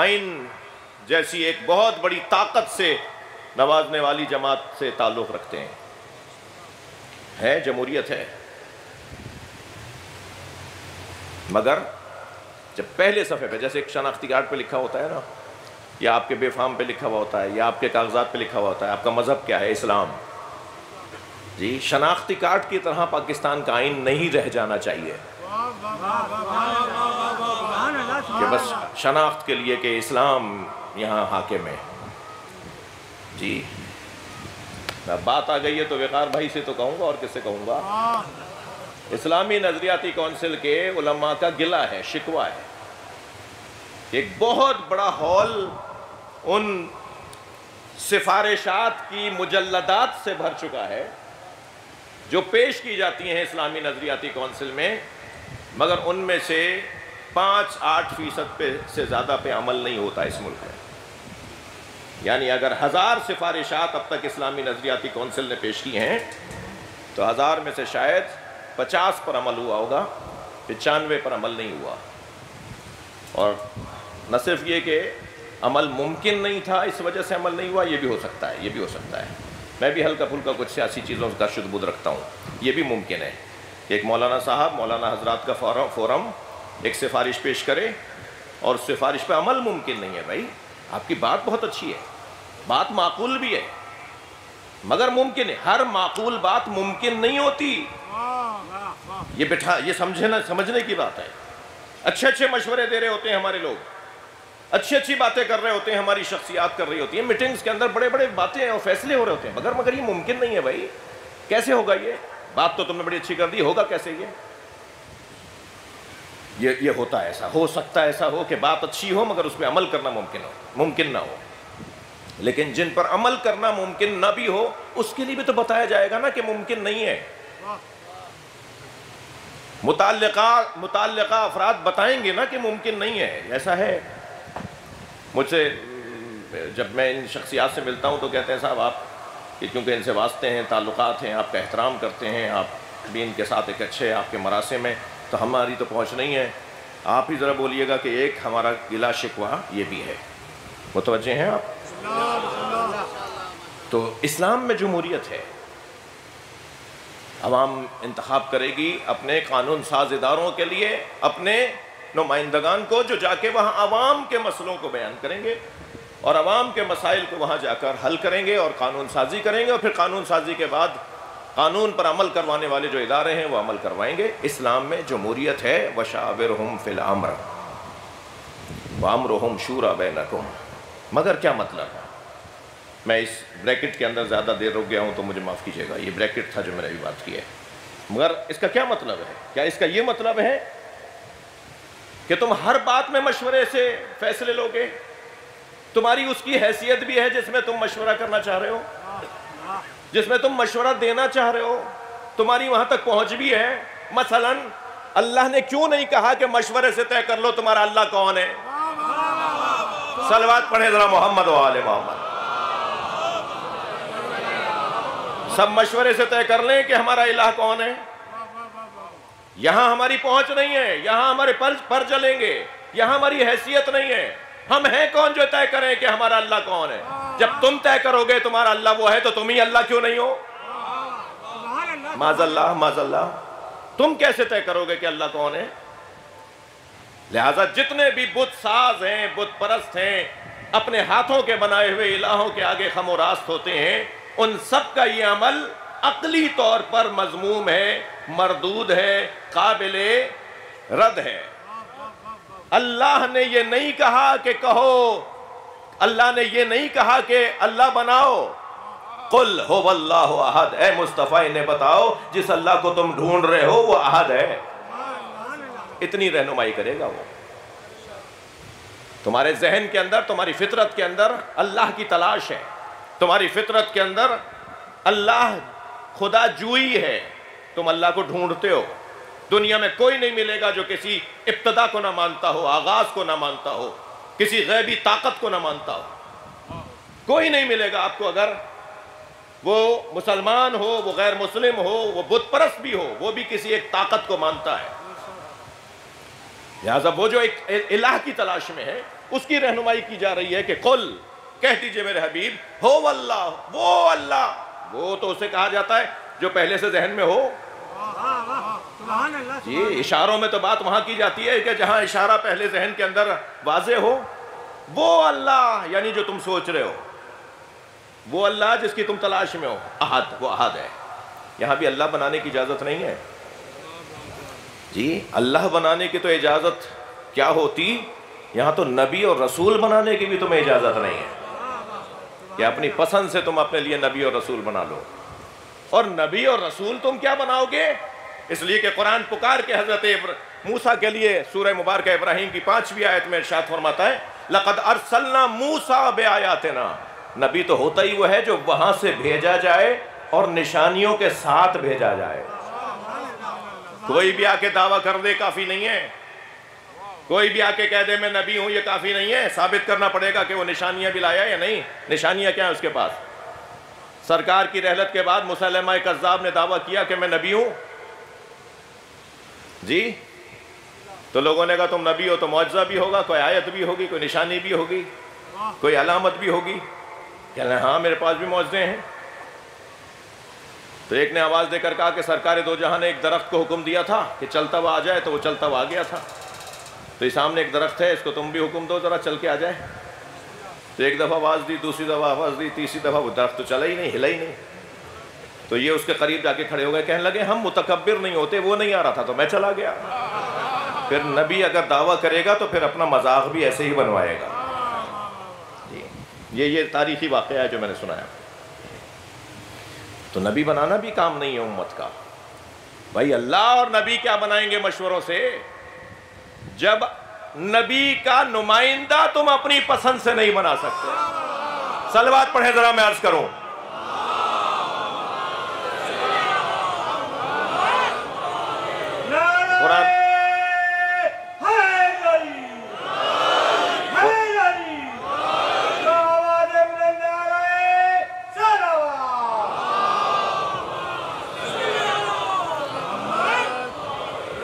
آئین جیسی ایک بہت بڑی طاقت سے نوازنے والی جماعت سے تعلق رکھتے ہیں. ہے جمہوریت ہے، مگر جب پہلے صفحے پہ جیسے ایک شناختی کارڈ پہ لکھا ہوتا ہے نا، یا آپ کے بے فام پہ لکھا ہوا ہوتا ہے، یا آپ کے کاغذات پہ لکھا ہوا ہوتا ہے آپ کا مذہب کیا ہے، اسلام. جی شناختی کارڈ کی طرح پاکستان کا آئین نہیں رہ جانا چاہیے کہ بس شناخت کے لیے کہ اسلام یہاں حاکم ہے. جی بات آ گئی ہے تو وقار بھائی سے تو کہوں گا، اور کس سے کہوں گا. اسلامی نظریاتی کونسل کے علماء کا گلہ ہے، شکوہ ہے. ایک بہت بڑا ہال ان سفارشات کی مجلدات سے بھر چکا ہے جو پیش کی جاتی ہیں اسلامی نظریاتی کونسل میں، مگر ان میں سے 5-8% پہ سے زیادہ پہ عمل نہیں ہوتا اس ملک میں. یعنی اگر 1000 سفارشات اب تک اسلامی نظریاتی کونسل نے پیش کی ہیں تو 1000 میں سے شاید 50 پر عمل ہوا ہوگا، 95 پر عمل نہیں ہوا. اور نہ صرف یہ کہ عمل ممکن نہیں تھا اس وجہ سے عمل نہیں ہوا، یہ بھی ہو سکتا ہے. میں بھی ہلکا پھلکا کچھ سیاسی چیزوں کا شد بدھ رکھتا ہوں. یہ بھی ممکن ہے کہ ایک مولانا حضرات کا فورم ایک سفارش پیش کرے اور اس سفارش پہ عمل ممکن نہیں ہے. بھائی آپ کی بات بہت اچھی ہے، بات معقول بھی ہے، مگر ممکن ہے. ہر معقول بات ممکن نہیں ہوتی. یہ سمجھنے کی بات ہے. اچھے مشورے دے رہے ہوتے ہیں ہمارے لوگ، اچھی باتیں کر رہے ہوتے ہیں، ہماری شخصیات کر رہی ہوتی ہیں، میٹنگز کے اندر بڑے باتیں اور فیصلے ہو رہے ہوتے ہیں، مگر یہ ممکن نہیں ہے. بھائی کیسے ہوگا؟ یہ بات تو تم نے بڑی اچھی کر دی، ہوگا کیسے؟ یہ ہوتا ہے ایسا، ہو سکتا ہے ایسا ہو کہ بات اچھی ہو مگر اس پہ عمل کرنا ممکن نہ ہو. لیکن جن پر عمل کرنا ممکن نہ بھی ہو اس کے لیے بھی تو بتایا جائے گا نا کہ ممکن نہیں ہے. متعلقہ افراد بتائیں گے نا کہ ممکن نہیں ہے. ایسا ہے. مجھ سے جب میں ان شخصیات سے ملتا ہوں تو کہتے ہیں صاحب آپ کیونکہ ان سے واسطے ہیں، تعلقات ہیں، آپ کا احترام کرتے ہیں، آپ بھی ان کے ساتھ ایک اچھے آپ کے مراسم ہیں، تو ہماری تو پہنچ نہیں ہے. آپ ہی ذرا بولیے گا کہ ایک ہمارا گلہ شکوہ یہ بھی ہے. متوجہ ہیں آپ؟ تو اسلام میں جمہوریت ہے. عوام انتخاب کرے گی اپنے قانون ساز اداروں کے لیے اپنے نمائندگان کو، جو جا کے وہاں عوام کے مسئلوں کو بیان کریں گے اور عوام کے مسائل کو وہاں جا کر حل کریں گے اور قانون سازی کریں گے. اور پھر قانون سازی کے بعد قانون پر عمل کروانے والے جو ادارے ہیں وہ عمل کروائیں گے. اسلام میں جمہوریت ہے. وَشَاوِرْهُمْ فِي الْأَمْرِ وَأَمْرُهُمْ شُورَى بَيْنَكُمْ. مگر کیا مطلب ہے؟ میں اس بریکٹ کے اندر زیادہ دیر رک گیا ہوں تو مجھے معاف کیجیے گا. یہ بریکٹ تھا جو میں نے ابھی بات کی ہے. مگر اس کا کیا مطلب ہے؟ کیا اس کا یہ مطلب ہے کہ تم ہر بات میں مشورے سے فیصلے لوگے؟ تمہاری اس کی حیثیت بھی ہے جس میں تم مشورہ کرنا چاہ رہے ہو، جس میں تم مشورہ دینا چاہ رہے ہو، تمہاری وہاں تک پہنچ بھی ہے. مثلا اللہ نے کیوں نہیں کہا کہ مشورے سے طے کر لو تمہارا اللہ کون ہے؟ صلوات پڑھیں ذرا محمد و آل محمد. سب مشورے سے طے کر لیں کہ ہمارا الہ کون ہے. یہاں ہماری پہنچ نہیں ہے، یہاں ہمارے پر جلیں گے، یہاں ہماری حیثیت نہیں ہے۔ ہم ہیں کون جو طے کریں کہ ہمارا اللہ کون ہے؟ جب تم طے کرو گے تمہارا اللہ وہ ہے تو تم ہی اللہ کیوں نہیں ہو؟ معاذ اللہ، معاذ اللہ، تم کیسے طے کرو گے کہ اللہ کون ہے؟ لہٰذا جتنے بھی بت ساز ہیں، بت پرست ہیں، اپنے ہاتھوں کے بنائے ہوئے الہوں کے آگے خم و راست ہوتے ہیں، ان سب کا یہ عمل عقلی طور پر مذموم ہے، مردود ہے، قابل رد ہے۔ اللہ نے یہ نہیں کہا کہ کہو، اللہ نے یہ نہیں کہا کہ اللہ بناؤ۔ قل هو اللہ احد، اے مصطفیٰ انہیں بتاؤ جس اللہ کو تم ڈھونڈ رہے ہو وہ احد ہے۔ اتنی رہنمائی کرے گا وہ۔ تمہارے ذہن کے اندر، تمہاری فطرت کے اندر اللہ کی تلاش ہے، تمہاری فطرت کے اندر اللہ خدا جوئی ہے، تم اللہ کو ڈھونڈتے ہو۔ دنیا میں کوئی نہیں ملے گا جو کسی ابتدا کو نہ مانتا ہو، آغاز کو نہ مانتا ہو، کسی غیبی طاقت کو نہ مانتا ہو۔ کوئی نہیں ملے گا آپ کو، اگر وہ مسلمان ہو، وہ غیر مسلم ہو، وہ بت پرست بھی ہو، وہ بھی کسی ایک طاقت کو مانتا ہے۔ لہٰذا وہ جو ایک الہ کی تلاش میں ہے، اس کی رہنمائی کی جا رہی ہے کہ قل، کہہ دیجئے میرے حبیب، ہو اللہ، وہ اللہ، وہ تو اسے کہا جاتا ہے جو پہلے سے ذہن میں ہو۔ جی اشاروں میں تو بات وہاں کی جاتی ہے کہ جہاں اشارہ پہلے ذہن کے اندر واضح ہو۔ وہ اللہ یعنی جو تم سوچ رہے ہو، وہ اللہ جس کی تم تلاش میں ہو، احد، وہ احد ہے۔ یہاں بھی اللہ بنانے کی اجازت نہیں ہے جی، اللہ بنانے کی تو اجازت کیا ہوتی، یہاں تو نبی اور رسول بنانے کی بھی تمہیں اجازت نہیں ہے کہ اپنی پسند سے تم اپنے لیے نبی اور رسول بنا لو۔ اور نبی اور رسول تم کیا بناؤ گے؟ اس لیے کہ قرآن پکار کے حضرت موسیٰ کے لیے سورہ مبارکہ ابراہیم کی 5ویں آیت میں ارشاد فرماتا ہے لَقَدْ أَرْسَلْنَا مُوسَىٰ بِآيَاتِنَا، نبی تو ہوتا ہی وہ ہے جو وہاں سے بھیجا جائے اور نشانیوں کے ساتھ بھیجا جائے۔ کوئی بھی آ کے دعویٰ کر دے کافی نہیں ہے، کوئی بھی آ کے کہہ دے میں نبی ہوں یہ کافی نہیں ہے، ثابت کرنا پڑے گا کہ وہ نشانیاں بھی لایا یا نہیں۔ نشانیاں کیا ہیں اس کے پاس؟ سرکار کی رحلت کے بعد مسلمہ کذاب نے دعویٰ کیا کہ میں نبی ہوں جی، تو لوگوں نے کہا تم نبی ہو تو معجزہ بھی ہوگا، کوئی آیت بھی ہوگی، کوئی نشانی بھی ہوگی، کوئی علامت بھی ہوگی۔ کہنے ہاں میرے پاس بھی معجزے ہیں۔ تو ایک نے آواز دے کر کہا کہ سرکار دو جہاں نے ایک درخت کو حکم دیا تھا کہ چلتا ہوا آ جائے، تو وہ چلتا ہوا آ گیا تھا، تو یہ سامنے ایک درخت ہے، اس کو تم بھی حکم دو ذرا چل کے آ جائے۔ تو ایک دفعہ آواز دی، دوسری دفعہ آواز دی، تیسری دفعہ، وہ درخت تو چلا ہی نہیں، ہلا ہی نہیں۔ تو یہ اس کے قریب جا کے کھڑے ہو گئے، کہنے لگے ہم متکبر نہیں ہوتے، وہ نہیں آ رہا تھا تو میں چلا گیا۔ پھر نبی اگر دعویٰ کرے گا تو پھر اپنا مذاق بھی ایسے ہی بنوائے گا۔ یہ تاریخی واقعہ ہے جو میں نے سنایا۔ تو نبی بنانا بھی کام نہیں ہے امت کا۔ بھائی اللہ اور نبی کیا بنائیں گے مشوروں سے، جب نبی کا نمائندہ تم اپنی پسند سے نہیں بنا سکتے۔ صلوات پڑھیں ذرا، میں عرض کروں۔ قرآن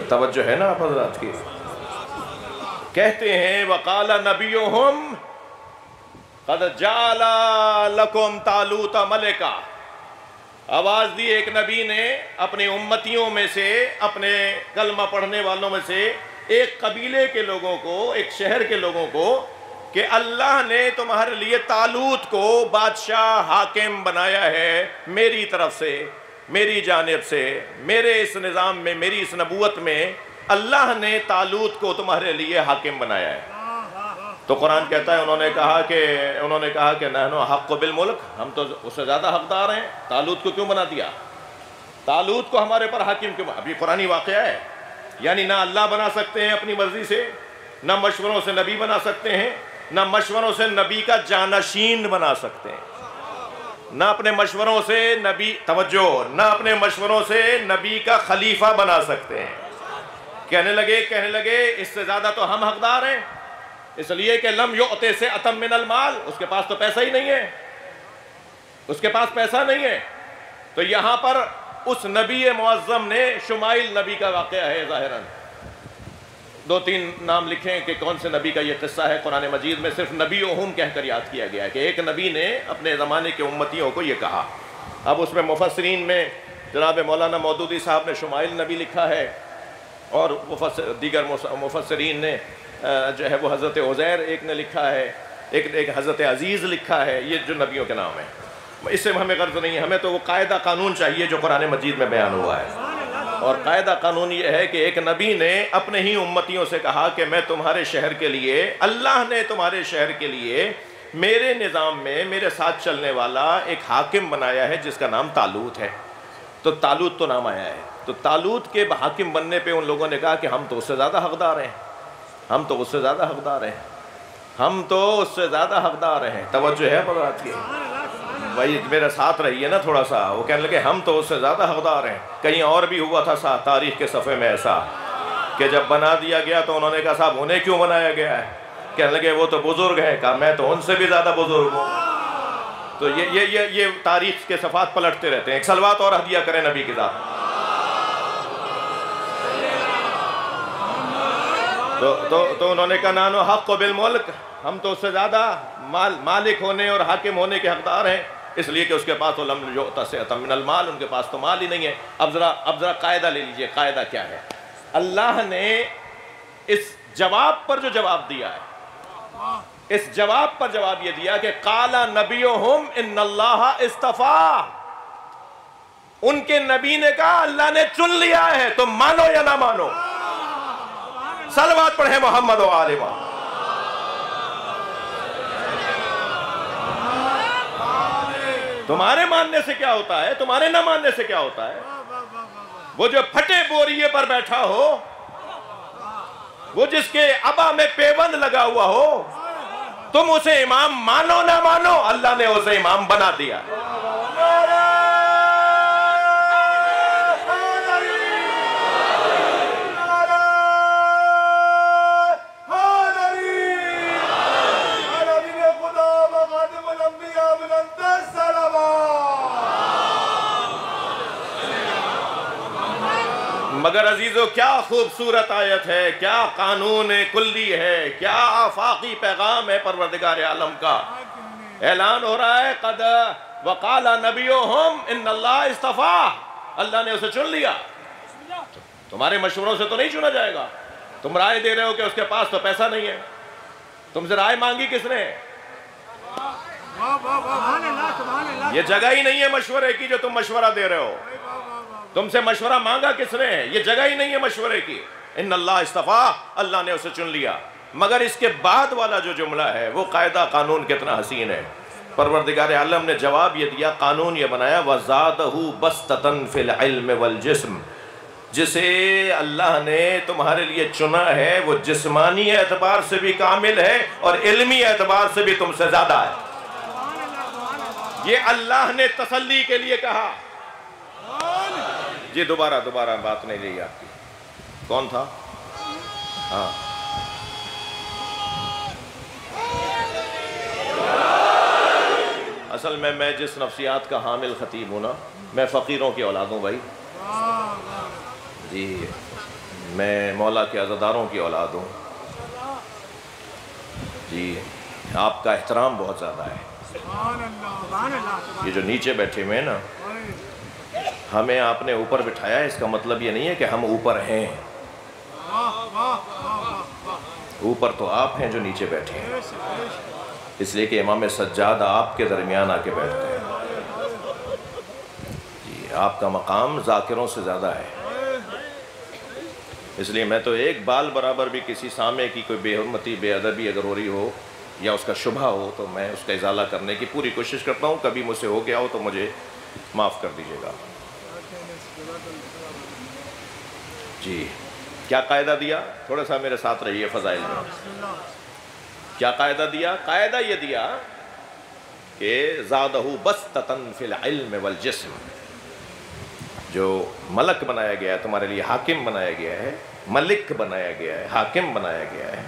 توجہ ہے نا آپ حضرات کی؟ کہتے ہیں وَقَالَ نَبِيُّهُمْ قَدْ جَعَلَ لَكُمْ طَالُوتَ مَلِكًا، آواز دی ایک نبی نے اپنے امتیوں میں سے، اپنے کلمہ پڑھنے والوں میں سے ایک قبیلے کے لوگوں کو، ایک شہر کے لوگوں کو، کہ اللہ نے تمہارے لیے طالوت کو بادشاہ حاکم بنایا ہے میری طرف سے، میری جانب سے، میرے اس نظام میں، میری اس نبوت میں اللہ نے طالوت کو تمہارے لیے حاکم بنایا ہے۔ تو قرآن کہتا ہے انہوں نے کہا کہ نحن حق بالملک، ہم تو اس سے زیادہ حقدار ہیں، طالوت کو کیوں بنا دیا؟ طالوت کو ہمارے پر حاکم کیوں؟ ابھی قرآنی واقعہ ہے، یعنی نہ اللہ بنا سکتے ہیں اپنی مرضی سے، نہ مشوروں سے نبی بنا سکتے ہیں، نہ مشوروں سے نبی کا جانشین بنا سکتے ہیں، نہ اپنے مشوروں سے نبی، توجہ، نہ اپنے مشوروں سے نبی کا خلیفہ بنا سکتے ہیں۔ کہنے لگے اس سے زیادہ تو ہم حقدار ہیں، اس لیے کہ لم یؤت سعۃ من المال، اس کے پاس تو پیسہ ہی نہیں ہے، اس کے پاس پیسہ نہیں ہے۔ تو یہاں پر اس نبی معظم نے شمائل نبی کا واقعہ ہے ظاہراً، 2-3 نام لکھیں کہ کون سے نبی کا یہ قصہ ہے۔ قرآن مجید میں صرف نبیہم کہہ کر یاد کیا گیا ہے کہ ایک نبی نے اپنے زمانے کے امتیوں کو یہ کہا۔ اب اس میں مفسرین میں جناب مولانا مودودی صاحب نے شمائل نبی لکھا ہے، اور دیگر مفسرین نے جو ہے وہ حضرت عزیر ایک نے لکھا ہے، ایک حضرت عزیز لکھا ہے۔ یہ جو نبیوں کے نام ہیں، اس سے ہمیں غرض نہیں ہے، ہمیں تو وہ قاعدہ قانون چاہیے جو قرآن مجید میں بیان ہوا ہے۔ اور قاعدہ قانون یہ ہے کہ ایک نبی نے اپنے ہی امتیوں سے کہا کہ میں تمہارے شہر کے لیے، اللہ نے تمہارے شہر کے لیے میرے نظام میں میرے ساتھ چلنے والا ایک حاکم بنایا ہے جس کا نام طالوت ہے۔ تو طالوت تو نام آیا ہے، تو طالوت کے حاکم بننے پہ ان لوگوں نے کہا کہ ہم تو اس سے زیادہ حقدار ہیں، ہم تو اس سے زیادہ حقدار ہیں، ہم تو اس سے زیادہ حقدار ہیں۔ توجہ ہے بات کی بھائی، میرے ساتھ رہیے نا تھوڑا سا۔ وہ کہنے لگے ہم تو اس سے زیادہ حقدار ہیں۔ کہیں اور بھی ہوا تھا تاریخ کے صفحے میں ایسا کہ جب بنا دیا گیا تو انہوں نے کہا صاحب انہیں کیوں بنایا گیا ہے؟ کہنے لگے وہ تو بزرگ ہیں، کہا میں تو ان سے بھی زیادہ بزرگ ہوں۔ تو یہ تاریخ کے صفحات پلٹتے رہتے ہیں۔ ایک صلوات اور ہدیہ کریں نبی کی ذات۔ تو انہوں نے کہا نانو حق بالملک، ہم تو اس سے زیادہ مالک ہونے اور حاکم ہونے کے حقدار ہیں، اس لیے کہ اس کے پاس تو لم یؤت سعۃ من المال، ان کے پاس تو مال ہی نہیں ہے۔ اب ذرا قاعدہ لے لیجئے، قاعدہ کیا ہے؟ اللہ نے اس جواب پر جو جواب دیا ہے، اس جواب پر جواب یہ دیا کہ قال نبیہم ان اللہ اصطفیٰ، ان کے نبی نے کہا اللہ نے چن لیا ہے، تم مانو یا نہ مانو۔ صلوات پڑھیں محمد و آل محمد۔ تمہارے ماننے سے کیا ہوتا ہے، تمہارے نہ ماننے سے کیا ہوتا ہے؟ وہ جو پھٹے بوریے پر بیٹھا ہو، وہ جس کے عبا میں پیوند لگا ہوا ہو، تم اسے امام مانو نہ مانو، اللہ نے اسے امام بنا دیا۔ مگر عزیزو کیا خوبصورت آیت ہے، کیا قانون کلی ہے، کیا آفاقی پیغام ہے پروردگار عالم کا۔ اعلان ہو رہا ہے قد وقال نبیہم ان اللہ اصطفیٰ، اللہ نے اسے چن لیا۔ تمہارے مشوروں سے تو نہیں چنا جائے گا۔ تم رائے دے رہے ہو کہ اس کے پاس تو پیسہ نہیں ہے، تم سے رائے مانگی کس نے؟ یہ جگہ ہی نہیں ہے مشورے کی جو تم مشورہ دے رہے ہو۔ تم سے مشورہ مانگا کس نے؟ یہ جگہ ہی نہیں ہے مشورے کی۔ ان اللہ اصطفیٰ، اللہ نے اسے چن لیا۔ مگر اس کے بعد والا جو جملہ ہے وہ قاعدہ قانون کتنا حسین ہے۔ پروردگار عالم نے جواب یہ دیا، قانون یہ بنایا وَزَادَهُ بَسْطَةً فِي الْعِلْمِ وَالْجِسْمِ، جسے اللہ نے تمہارے لیے چنا ہے وہ جسمانی اعتبار سے بھی کامل ہے اور علمی اعتبار سے بھی تم سے زیادہ ہے۔ یہ اللہ نے تسلی کے لیے کہا۔ جی دوبارہ بات نہیں رہی آپ کی، کون تھا؟ ہاں اصل میں جس نفسیات کا حامل خطیب ہوں نا، میں فقیروں کی اولاد ہوں بھائی جی، میں مولا کے عزاداروں کی اولاد ہوں جی۔ آپ کا احترام بہت زیادہ ہے۔ یہ جو نیچے بیٹھے ہوئے ہیں نا، ہمیں آپ نے اوپر بٹھایا ہے، اس کا مطلب یہ نہیں ہے کہ ہم اوپر ہیں۔ اوپر تو آپ ہیں جو نیچے بیٹھے ہیں، اس لیے کہ امام سجاد آپ کے درمیان آ کے بیٹھتے ہیں جی۔ آپ کا مقام ذاکروں سے زیادہ ہے، اس لیے میں تو ایک بال برابر بھی کسی سامع کی کوئی بے حرمتی بے ادبی اگر ہو رہی ہو یا اس کا شبہ ہو تو میں اس کا ازالہ کرنے کی پوری کوشش کرتا ہوں۔ کبھی مجھ سے ہو گیا ہو تو مجھے معاف کر دیجیے گا جی۔ کیا قاعدہ دیا؟ تھوڑا سا میرے ساتھ رہیے فضائل میں۔ کیا قاعدہ دیا؟ قاعدہ یہ دیا کہ زادہ بسطۃ فی العلم والجسم، جو ملک بنایا گیا ہے تمہارے لیے، حاکم بنایا گیا ہے، ملک بنایا گیا ہے، حاکم بنایا گیا ہے،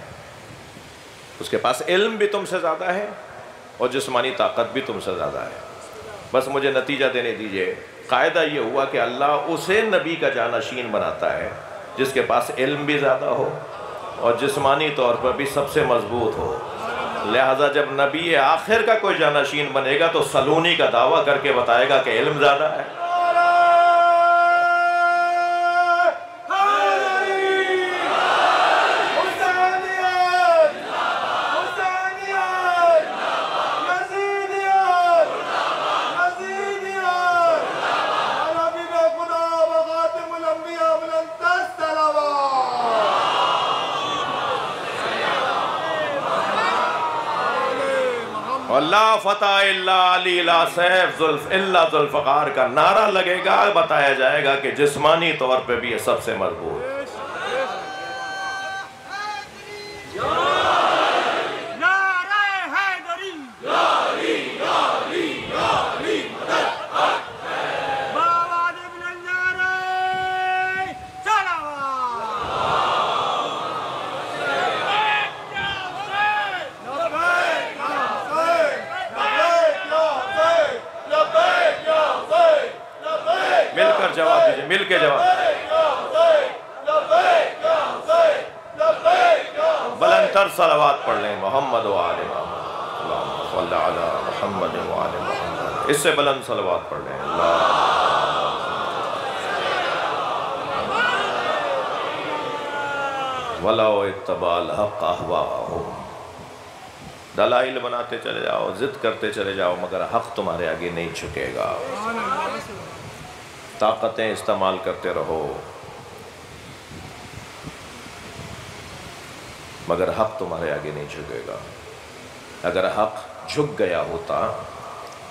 اس کے پاس علم بھی تم سے زیادہ ہے اور جسمانی طاقت بھی تم سے زیادہ ہے۔ بس مجھے نتیجہ دینے دیجئے، قاعدہ یہ ہوا کہ اللہ اسے نبی کا جانشین بناتا ہے جس کے پاس علم بھی زیادہ ہو اور جسمانی طور پر بھی سب سے مضبوط ہو۔ لہٰذا جب نبی آخر کا کوئی جانشین بنے گا تو سلونی کا دعویٰ کر کے بتائے گا کہ علم زیادہ ہے۔ لا فتح الا علی لا سیف الا ذوالفقار کا نعرہ لگے گا، بتایا جائے گا کہ جسمانی طور پہ بھی یہ سب سے مضبوط۔ جواب دیجئے، مل کے جواب۔ بلند تر صلوات پڑھ لیں محمد و آل محمد، اللہم صلی علی محمد و آل محمد۔ اس سے بلند صلوات پڑھ لیں۔ وَلَوْ اتَّبَعَ الْحَقَّ أَهْوَاءَهُمْ، دلائل بناتے چلے جاؤ، ضد کرتے چلے جاؤ، مگر حق تمہارے آگے نہیں جھکے گا۔ طاقتیں استعمال کرتے رہو مگر حق تمہارے آگے نہیں جھکے گا۔ اگر حق جھک گیا ہوتا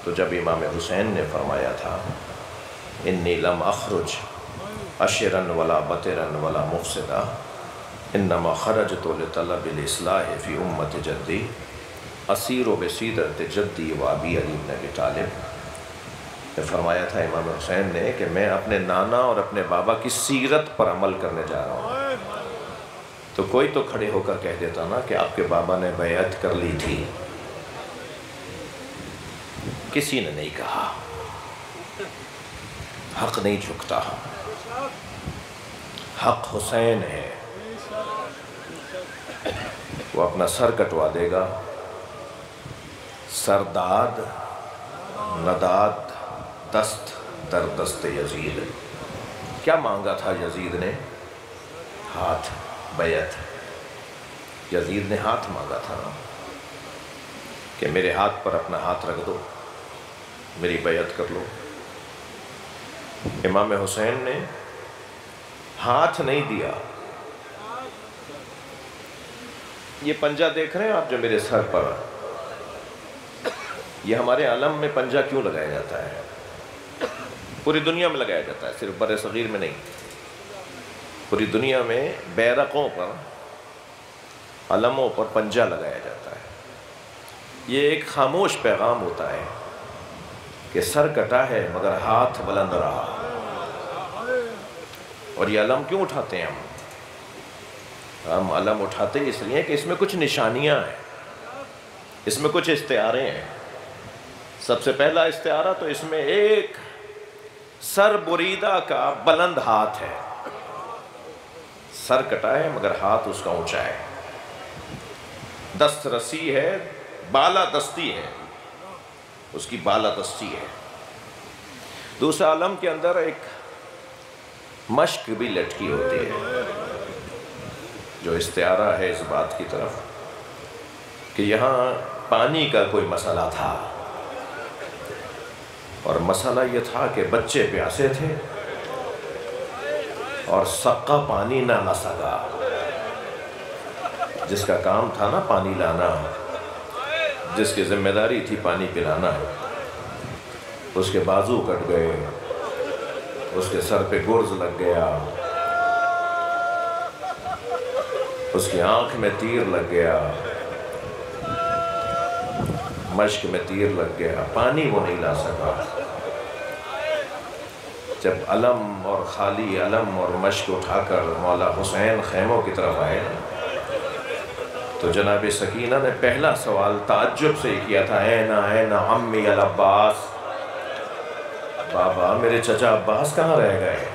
تو جب امام حسین نے فرمایا تھا انی لم اخرج اشرا ولا بطرا ولا مفسدا انما خرجت لطلب الاصلاح فی امت جدی اسیر بسیرت جدی و ابی علی بن ابی طالب، فرمایا تھا امام حسین نے کہ میں اپنے نانا اور اپنے بابا کی سیرت پر عمل کرنے جا رہا ہوں۔ تو کوئی تو کھڑے ہو کر کہہ دیتا نا کہ آپ کے بابا نے بیعت کر لی تھی، کسی نے نہیں کہا۔ حق نہیں جھکتا، حق حسین ہے، وہ اپنا سر کٹوا دے گا۔ سرداد نداد دست در دست یزید، کیا مانگا تھا یزید نے؟ ہاتھ، بیعت۔ یزید نے ہاتھ مانگا تھا کہ میرے ہاتھ پر اپنا ہاتھ رکھ دو، میری بیعت کر لو۔ امام حسین نے ہاتھ نہیں دیا۔ یہ پنجہ دیکھ رہے ہیں آپ جو میرے سر پر، یہ ہمارے عالم میں پنجہ کیوں لگایا جاتا ہے؟ پوری دنیا میں لگایا جاتا ہے، صرف بر صغیر میں نہیں، پوری دنیا میں بیرقوں پر، علموں پر پنجہ لگایا جاتا ہے۔ یہ ایک خاموش پیغام ہوتا ہے کہ سر کٹا ہے مگر ہاتھ بلند رہا۔ اور یہ علم کیوں اٹھاتے ہیں ہم علم اٹھاتے اس لیے کہ اس میں کچھ نشانیاں ہیں، اس میں کچھ استعارے ہیں۔ سب سے پہلا استعارہ تو اس میں ایک سر بریدہ کا بلند ہاتھ ہے، سر کٹا ہے مگر ہاتھ اس کا اونچا ہے، دست رسی ہے، بالا دستی ہے، اس کی بالا دستی ہے۔ دوسرا علم کے اندر ایک مشک بھی لٹکی ہوتی ہے، جو استعارہ ہے اس بات کی طرف کہ یہاں پانی کا کوئی مسئلہ تھا، اور مسئلہ یہ تھا کہ بچے پیاسے تھے اور سقا پانی نہ لا سکا، جس کا کام تھا نا پانی لانا، جس کی ذمہ داری تھی پانی پلانا، اس کے بازو کٹ گئے، اس کے سر پہ گرز لگ گیا، اس کی آنکھ میں تیر لگ گیا، مشک میں تیر لگ گیا، پانی وہ نہیں لا سکا۔ جب علم اور خالی علم اور مشک اٹھا کر مولا حسین خیموں کی طرف آئے تو جناب سکینہ نے پہلا سوال تعجب سے کیا تھا، اے نا عمی العباس، بابا میرے چچا عباس کہاں رہ گئے؟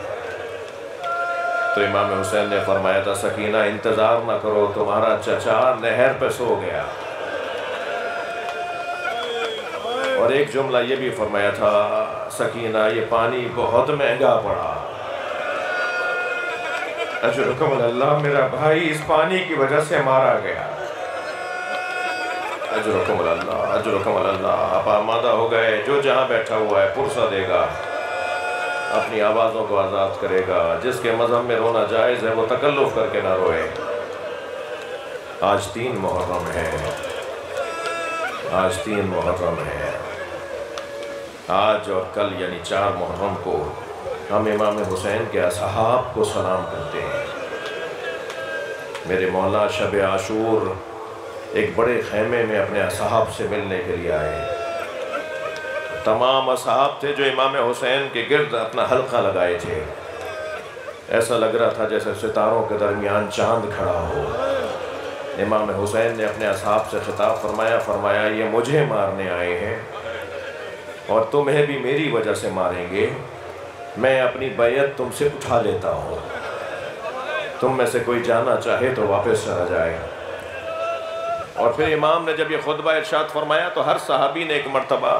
تو امام حسین نے فرمایا تھا سکینہ انتظار نہ کرو، تمہارا چچا نہر پہ سو گیا۔ اور ایک جملہ یہ بھی فرمایا تھا سکینہ یہ پانی بہت مہنگا پڑا، اجرکم اللہ میرا بھائی اس پانی کی وجہ سے مارا گیا۔ اجرکم اللہ، اجرکم اللہ، آپ آمادہ ہو گئے، جو جہاں بیٹھا ہوا ہے پرسہ دے گا، اپنی آوازوں کو آزاد کرے گا، جس کے مذہب میں رونا جائز ہے وہ تکلف کر کے نہ روئے۔ آج 3 محرم ہے، آج 3 محرم ہے، آج اور کل یعنی 4 محرم کو ہم امام حسین کے اصحاب کو سلام کرتے ہیں۔ میرے مولا شب عاشور ایک بڑے خیمے میں اپنے اصحاب سے ملنے کے لیے آئے۔ تمام اصحاب تھے جو امام حسین کے گرد اپنا حلقہ لگائے تھے، ایسا لگ رہا تھا جیسے ستاروں کے درمیان چاند کھڑا ہو۔ امام حسین نے اپنے اصحاب سے خطاب فرمایا یہ مجھے مارنے آئے ہیں اور تمہیں بھی میری وجہ سے ماریں گے، میں اپنی بیعت تم سے اٹھا لیتا ہوں، تم میں سے کوئی جانا چاہے تو واپس چلا جائے۔ اور پھر امام نے جب یہ خطبہ ارشاد فرمایا تو ہر صحابی نے ایک مرتبہ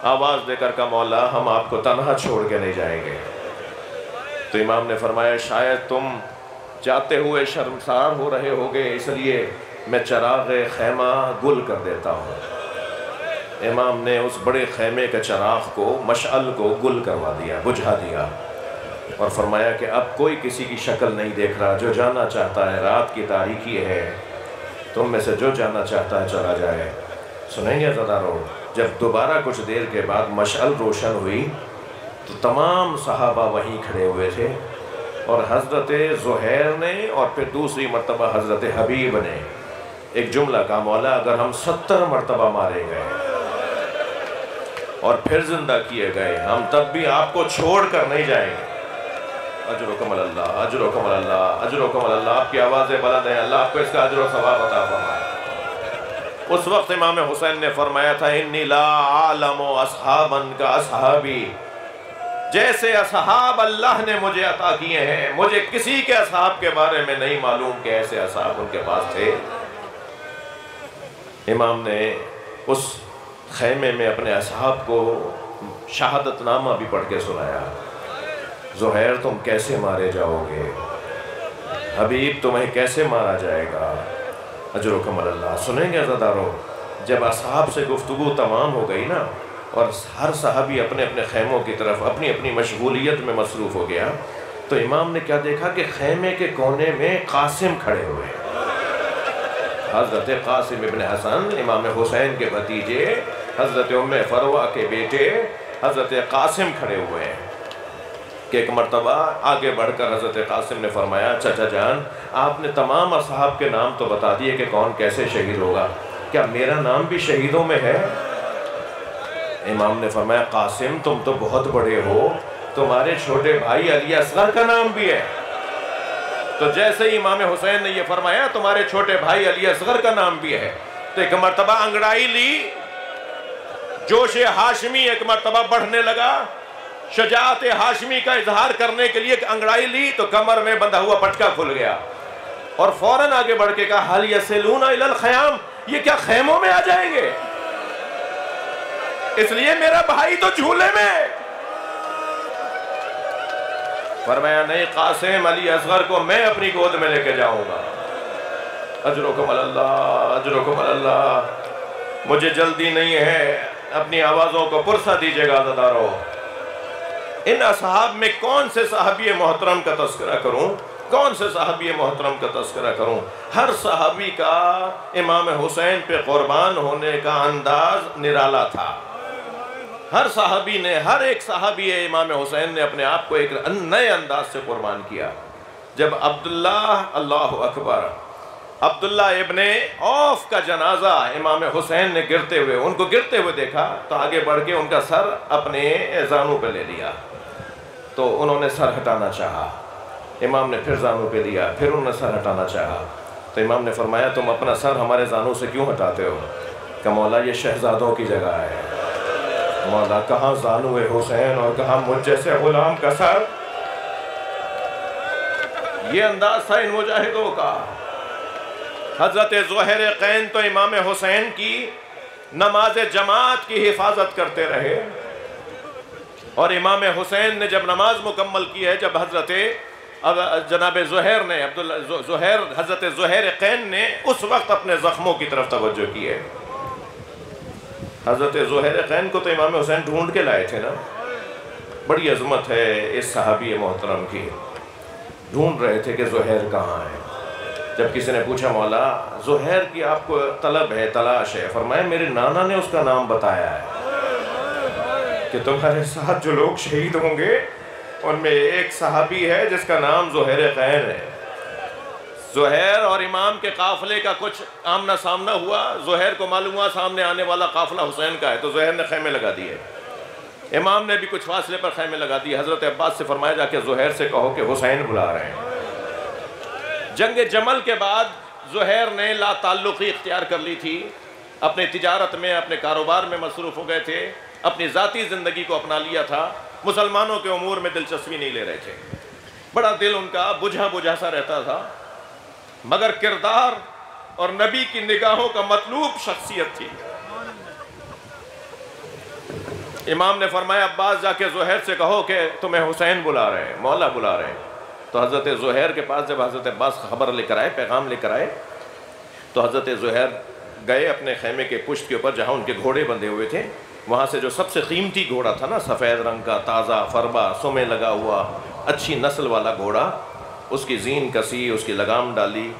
آواز دے کر کہا مولا ہم آپ کو تنہا چھوڑ کے نہیں جائیں گے۔ تو امام نے فرمایا شاید تم جاتے ہوئے شرمسار ہو رہے ہوگے، اس لیے میں چراغ خیمہ گل کر دیتا ہوں۔ امام نے اس بڑے خیمے کے چراغ کو، مشعل کو گل کروا دیا، بجھا دیا، اور فرمایا کہ اب کوئی کسی کی شکل نہیں دیکھ رہا، جو جانا چاہتا ہے، رات کی تاریکی ہے، تم میں سے جو جانا چاہتا ہے چلا جائے۔ سنیں گے عزادارو، جب دوبارہ کچھ دیر کے بعد مشعل روشن ہوئی تو تمام صحابہ وہیں کھڑے ہوئے تھے، اور حضرت زہیر نے اور پھر دوسری مرتبہ حضرت حبیب نے ایک جملہ کہا مولا اگر ہم 70 مرتبہ مارے گئے اور پھر زندہ کیے گئے ہم تب بھی آپ کو چھوڑ کر نہیں جائیں گے۔ اجرکم اللہ، اجرکم اللہ، اجرکم اللہ، آپ کی آوازیں بلند ہیں، اللہ آپ کو اس کا اجر و ثواب عطا فرمائے۔ اس وقت امام حسین نے فرمایا تھا انی لا عالم اصحابا کا اصحابی، جیسے اصحاب اللہ نے مجھے عطا کیے ہیں مجھے کسی کے اصحاب کے بارے میں نہیں معلوم کہ ایسے اصحاب ان کے پاس تھے۔ امام نے اس خیمے میں اپنے اصحاب کو شہادت نامہ بھی پڑھ کے سنایا، زہیر تم کیسے مارے جاؤ گے، حبیب تمہیں کیسے مارا جائے گا، اجرکم اللہ۔ سنیں گے عزادارو، جب اصحاب سے گفتگو تمام ہو گئی نا اور ہر صحابی اپنے اپنے خیموں کی طرف اپنی اپنی مشغولیت میں مصروف ہو گیا تو امام نے کیا دیکھا کہ خیمے کے کونے میں قاسم کھڑے ہوئے، حضرت قاسم ابن حسن امام حسین کے بھتیجے، حضرت ام فروہ کے بیٹے حضرت قاسم کھڑے ہوئے ہیں کہ ایک مرتبہ آگے بڑھ کر حضرت قاسم نے فرمایا چچا جان آپ نے تمام اصحاب کے نام تو بتا دیے کہ کون کیسے شہید ہوگا، کیا میرا نام بھی شہیدوں میں ہے؟ امام نے فرمایا قاسم تم تو بہت بڑے ہو، تمہارے چھوٹے بھائی علی اصغر کا نام بھی ہے۔ تو جیسے ہی امام حسین نے یہ فرمایا تمہارے چھوٹے بھائی علی اصغر کا نام بھی ہے، تو ایک مرتبہ انگڑائی لی، جوش ہاشمی ایک مرتبہ بڑھنے لگا، شجاعت ہاشمی کا اظہار کرنے کے لیے ایک انگڑائی لی تو کمر میں بندھا ہوا پٹکا کھل گیا، اور فوراً آگے بڑھ کے کہا حل یسلون الی الخیام، یہ کیا خیموں میں آ جائیں گے؟ اس لیے میرا بھائی تو جھولے میں۔ فرمایا نہیں قاسم علی اصغر کو میں اپنی گود میں لے کے جاؤں گا۔ اجرکم اللہ، اجرکم اللہ، مجھے جلدی نہیں ہے، اپنی آوازوں کو پرسہ دیجئے گا عزادارو۔ ان اصحاب میں کون سے صحابی محترم کا تذکرہ کروں، کون سے صحابی محترم کا تذکرہ کروں؟ ہر صحابی کا امام حسین پہ قربان ہونے کا انداز نرالا تھا، ہر صحابی نے، ہر ایک صحابی امام حسین نے اپنے آپ کو ایک نئے انداز سے قربان کیا۔ جب عبداللہ، اللہ اکبر، عبداللہ ابن عوف کا جنازہ امام حسین نے گرتے ہوئے، ان کو گرتے ہوئے دیکھا تو آگے بڑھ کے ان کا سر اپنے زانوں پہ لے لیا، تو انہوں نے سر ہٹانا چاہا، امام نے پھر زانوں پہ لیا، پھر انہوں نے سر ہٹانا چاہا، تو امام نے فرمایا تم اپنا سر ہمارے زانوں سے کیوں ہٹاتے ہو؟ کہ مولا یہ شہزادوں کی جگہ ہے، مولا کہاں زانو حسین اور کہاں مجھ جیسے غلام کا سر. یہ انداز تھا ان مجاہدوں کا. حضرت زہیر قین تو امام حسین کی نماز جماعت کی حفاظت کرتے رہے، اور امام حسین نے جب نماز مکمل کی ہے، جب حضرت جناب زہیر نے حضرت زہیر قین نے اس وقت اپنے زخموں کی طرف توجہ کی ہے. حضرت زہیر قین کو تو امام حسین ڈھونڈ کے لائے تھے نا. بڑی عظمت ہے اس صحابی محترم کی. ڈھونڈ رہے تھے کہ زہیر کہاں ہے. جب کسی نے پوچھا مولا زہیر کی آپ کو طلب ہے، تلاش ہے، فرمایا میرے نانا نے اس کا نام بتایا ہے کہ تمہارے ساتھ جو لوگ شہید ہوں گے ان میں ایک صحابی ہے جس کا نام زہیر قین ہے. زہیر اور امام کے قافلے کا کچھ آمنا سامنا ہوا. زہیر کو معلوم ہوا سامنے آنے والا قافلہ حسین کا ہے، تو زہیر نے خیمے لگا دیے. امام نے بھی کچھ فاصلے پر خیمے لگا دیے. حضرت عباس سے فرمایا جا کے زہیر سے کہو کہ حسین بلا رہے ہیں. جنگ جمل کے بعد زہیر نے لا تعلقی اختیار کر لی تھی. اپنے تجارت میں، اپنے کاروبار میں مصروف ہو گئے تھے. اپنی ذاتی زندگی کو اپنا لیا تھا. مسلمانوں کے امور میں دلچسپی نہیں لے رہے تھے. بڑا دل ان کا بجھا بجھا سا رہتا تھا، مگر کردار اور نبی کی نگاہوں کا مطلوب شخصیت تھی. امام نے فرمایا عباس جا کے زہیر سے کہو کہ تمہیں حسین بلا رہے ہیں، مولا بلا رہے ہیں. تو حضرت زہیر کے پاس جب حضرت عباس خبر لے کر آئے، پیغام لے کر آئے، تو حضرت زہیر گئے اپنے خیمے کے پشت کے اوپر جہاں ان کے گھوڑے بندھے ہوئے تھے. وہاں سے جو سب سے قیمتی گھوڑا تھا نا، سفید رنگ کا، تازہ فربا، سمے لگا ہوا، اچھی نسل والا گھوڑا، اس کی زین کسی، اس کی لگام ڈالی،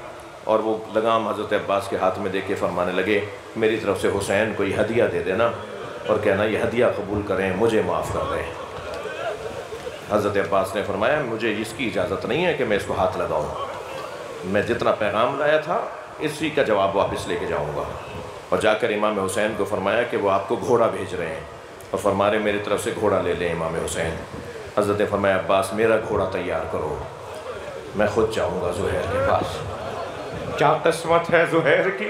اور وہ لگام حضرت عباس کے ہاتھ میں دے کے فرمانے لگے میری طرف سے حسین کو یہ ہدیہ دے دینا اور کہنا یہ ہدیہ قبول کریں، مجھے معاف کر دیں. حضرت عباس نے فرمایا مجھے اس کی اجازت نہیں ہے کہ میں اس کو ہاتھ لگاؤں. میں جتنا پیغام لایا تھا اسی کا جواب واپس لے کے جاؤں گا. اور جا کر امام حسین کو فرمایا کہ وہ آپ کو گھوڑا بھیج رہے ہیں، اور فرما رہے میری طرف سے گھوڑا لے لیں امام حسین. حضرت نے فرمایا عباس میرا گھوڑا تیار کرو، میں خود جاؤں گا زہیر کے پاس. کیا قسمت ہے زہیر کی.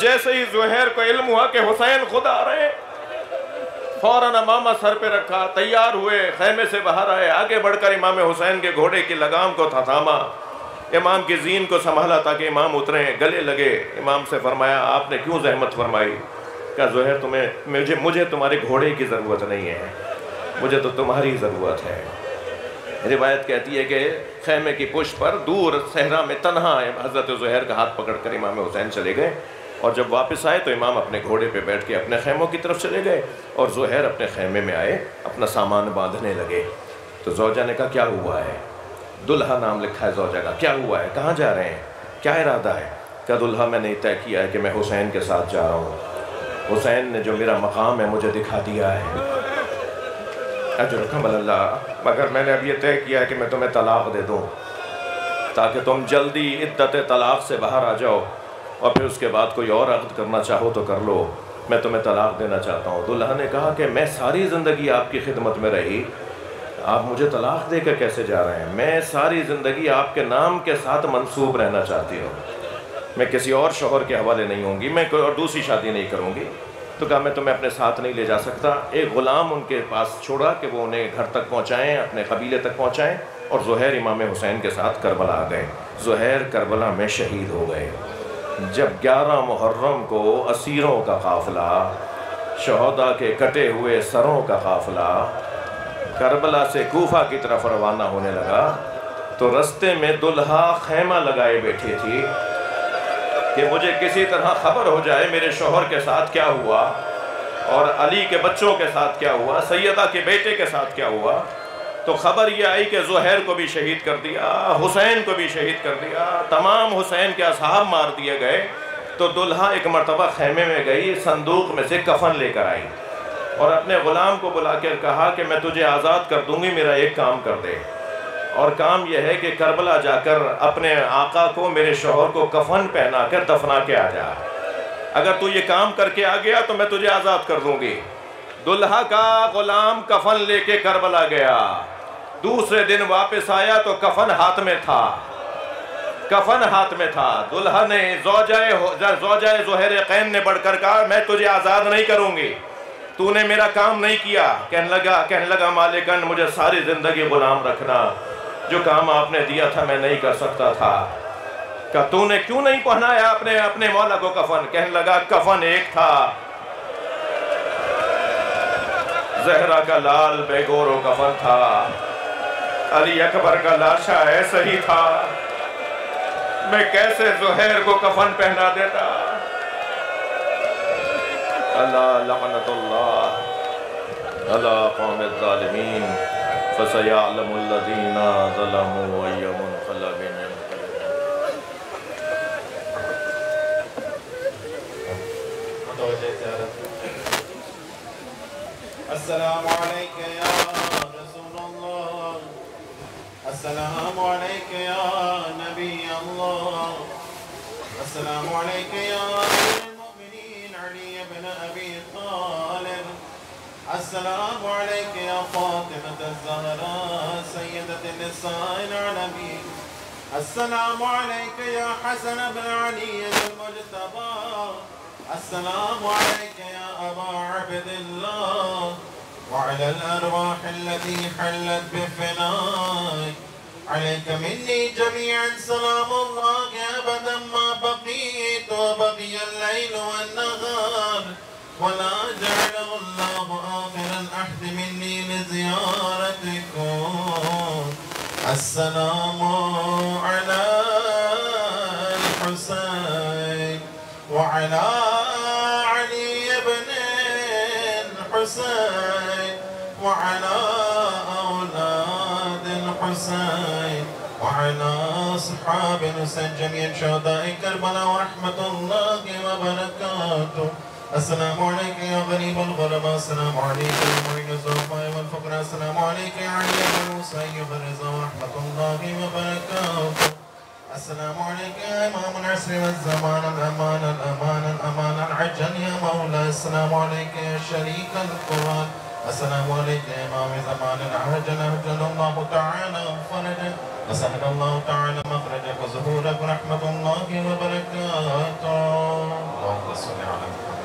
جیسے ہی زہیر کو علم ہوا کہ حسین خود آ رہے ہیں، فوراً امامہ سر پہ رکھا، تیار ہوئے، خیمے سے باہر آئے، آگے بڑھ کر امام حسین کے گھوڑے کی لگام کو تھاما، امام کی زین کو سنبھالا تاکہ امام اتریں، گلے لگے. امام سے فرمایا آپ نے کیوں زحمت فرمائی؟ کہا زہیر مجھے تمہارے گھوڑے کی ضرورت نہیں ہے، مجھے تو تمہاری ضرورت ہے. روایت کہتی ہے کہ خیمے کی پشت پر دور صحرا میں تنہا حضرت زہیر کا ہاتھ پکڑ کر امام حسین چلے گئے، اور جب واپس آئے تو امام اپنے گھوڑے پہ بیٹھ کے اپنے خیموں کی طرف چلے گئے، اور زہیر اپنے خیمے میں آئے، اپنا سامان باندھنے لگے. تو زوجہ نے کہا کیا ہوا ہے؟ دلہا نام لکھا ہے زوجہ کا. کیا ہوا ہے؟ کہاں جا رہے ہیں؟ کیا ارادہ ہے؟ کہا دلہا میں نے طے کیا ہے کہ میں حسین کے ساتھ جا رہا ہوں. حسین نے جو میرا مقام ہے مجھے دکھا دیا ہے. اجرکم اللہ، مگر میں نے اب یہ طے کیا ہے کہ میں تمہیں طلاق دے دوں تاکہ تم جلدی عدت طلاق سے باہر آ جاؤ، اور پھر اس کے بعد کوئی اور عقد کرنا چاہو تو کر لو. میں تمہیں طلاق دینا چاہتا ہوں. دلہا نے کہا کہ میں ساری زندگی آپ کی خدمت میں رہی، آپ مجھے طلاق دے کر کیسے جا رہے ہیں؟ میں ساری زندگی آپ کے نام کے ساتھ منسوب رہنا چاہتی ہوں، میں کسی اور شوہر کے حوالے نہیں ہوں گی، میں کوئی اور دوسری شادی نہیں کروں گی. تو کہا میں تمہیں اپنے ساتھ نہیں لے جا سکتا. ایک غلام ان کے پاس چھوڑا کہ وہ انہیں گھر تک پہنچائیں، اپنے قبیلے تک پہنچائیں، اور زہیر امام حسین کے ساتھ کربلا آ گئے. زہیر کربلا میں شہید ہو گئے. جب 11 محرم کو اسیروں کا قافلہ، شہداء کے کٹے ہوئے سروں کا قافلہ کربلا سے کوفہ کی طرف روانہ ہونے لگا، تو رستے میں دلہا خیمہ لگائے بیٹھی تھی کہ مجھے کسی طرح خبر ہو جائے میرے شوہر کے ساتھ کیا ہوا، اور علی کے بچوں کے ساتھ کیا ہوا، سیدہ کے بیٹے کے ساتھ کیا ہوا. تو خبر یہ آئی کہ زہیر کو بھی شہید کر دیا، حسین کو بھی شہید کر دیا، تمام حسین کے اصحاب مار دیے گئے. تو دلہا ایک مرتبہ خیمے میں گئی، صندوق میں سے کفن لے کر آئی، اور اپنے غلام کو بلا کر کہا کہ میں تجھے آزاد کر دوں گی، میرا ایک کام کر دے. اور کام یہ ہے کہ کربلا جا کر اپنے آقا کو، میرے شوہر کو کفن پہنا کر دفنا کے آ جا. اگر تو یہ کام کر کے آ گیا تو میں تجھے آزاد کر دوں گی. دلہا کا غلام کفن لے کے کربلا گیا. دوسرے دن واپس آیا تو کفن ہاتھ میں تھا. کفن ہاتھ میں تھا. دلہا نے زوجہ زہیر قین نے بڑھ کر کہا میں تجھے آزاد نہیں کروں گی, تو نے میرا کام نہیں کیا. کہنے لگا مالکن مجھے ساری زندگی غلام رکھنا, جو کام آپ نے دیا تھا میں نہیں کر سکتا تھا. کہ تو نے کیوں نہیں پہنایا اپنے مولا کو کفن؟ کہنے لگا کفن ایک تھا, زہرا کا لال بے گور و کفن تھا, علی اکبر کا لاشا ایسا ہی تھا, میں کیسے زہیر کو کفن پہنا دیتا. اللہ لعنت اللہ علی قوم الظالمین فسیعلم الذین ظلموا ای منقلب ینقلبون. السلام علیکہ یا رسول اللہ, السلام علیکہ یا نبی اللہ, السلام علیکہ یا امیر المؤمنین علی بن ابی طالب, السلام علیکہ یا فاطمة الزہراء سیدۃ النساء العالمین, السلام علیکہ یا حسن بن علی المجتبی, السلام علیکہ یا ابا عبد اللہ, وعلى الأرواح التي حلت بفنائك, عليك مني جميعا سلام الله أبدا ما بقيت وبقي الليل والنهار, ولا جعله الله آخر العهد مني لزيارتكم. السلام على الحسين وعلى علي بن الحسين وعلى أولاد الحسين وعلى أصحاب الحسين جميع شهداء كربلاء ورحمة الله وبركاته. السلام عليك يا غريب الغرباء, السلام عليك يا معين الضعفاء والفقراء, السلام عليك يا علي بن موسى أيها الرضا ورحمة الله وبركاته. السلام عليك يا إمام العصر والزمان, الأمان الأمان الأمان العجل يا مولاي. السلام عليك يا شريك القرآن, السلام عليك يا إمام زمان العجل, أجل الله تعالى فرجك وسهل الله تعالى مخرجك وظهورك ورحمة الله وبركاته. اللهم صل على محمد.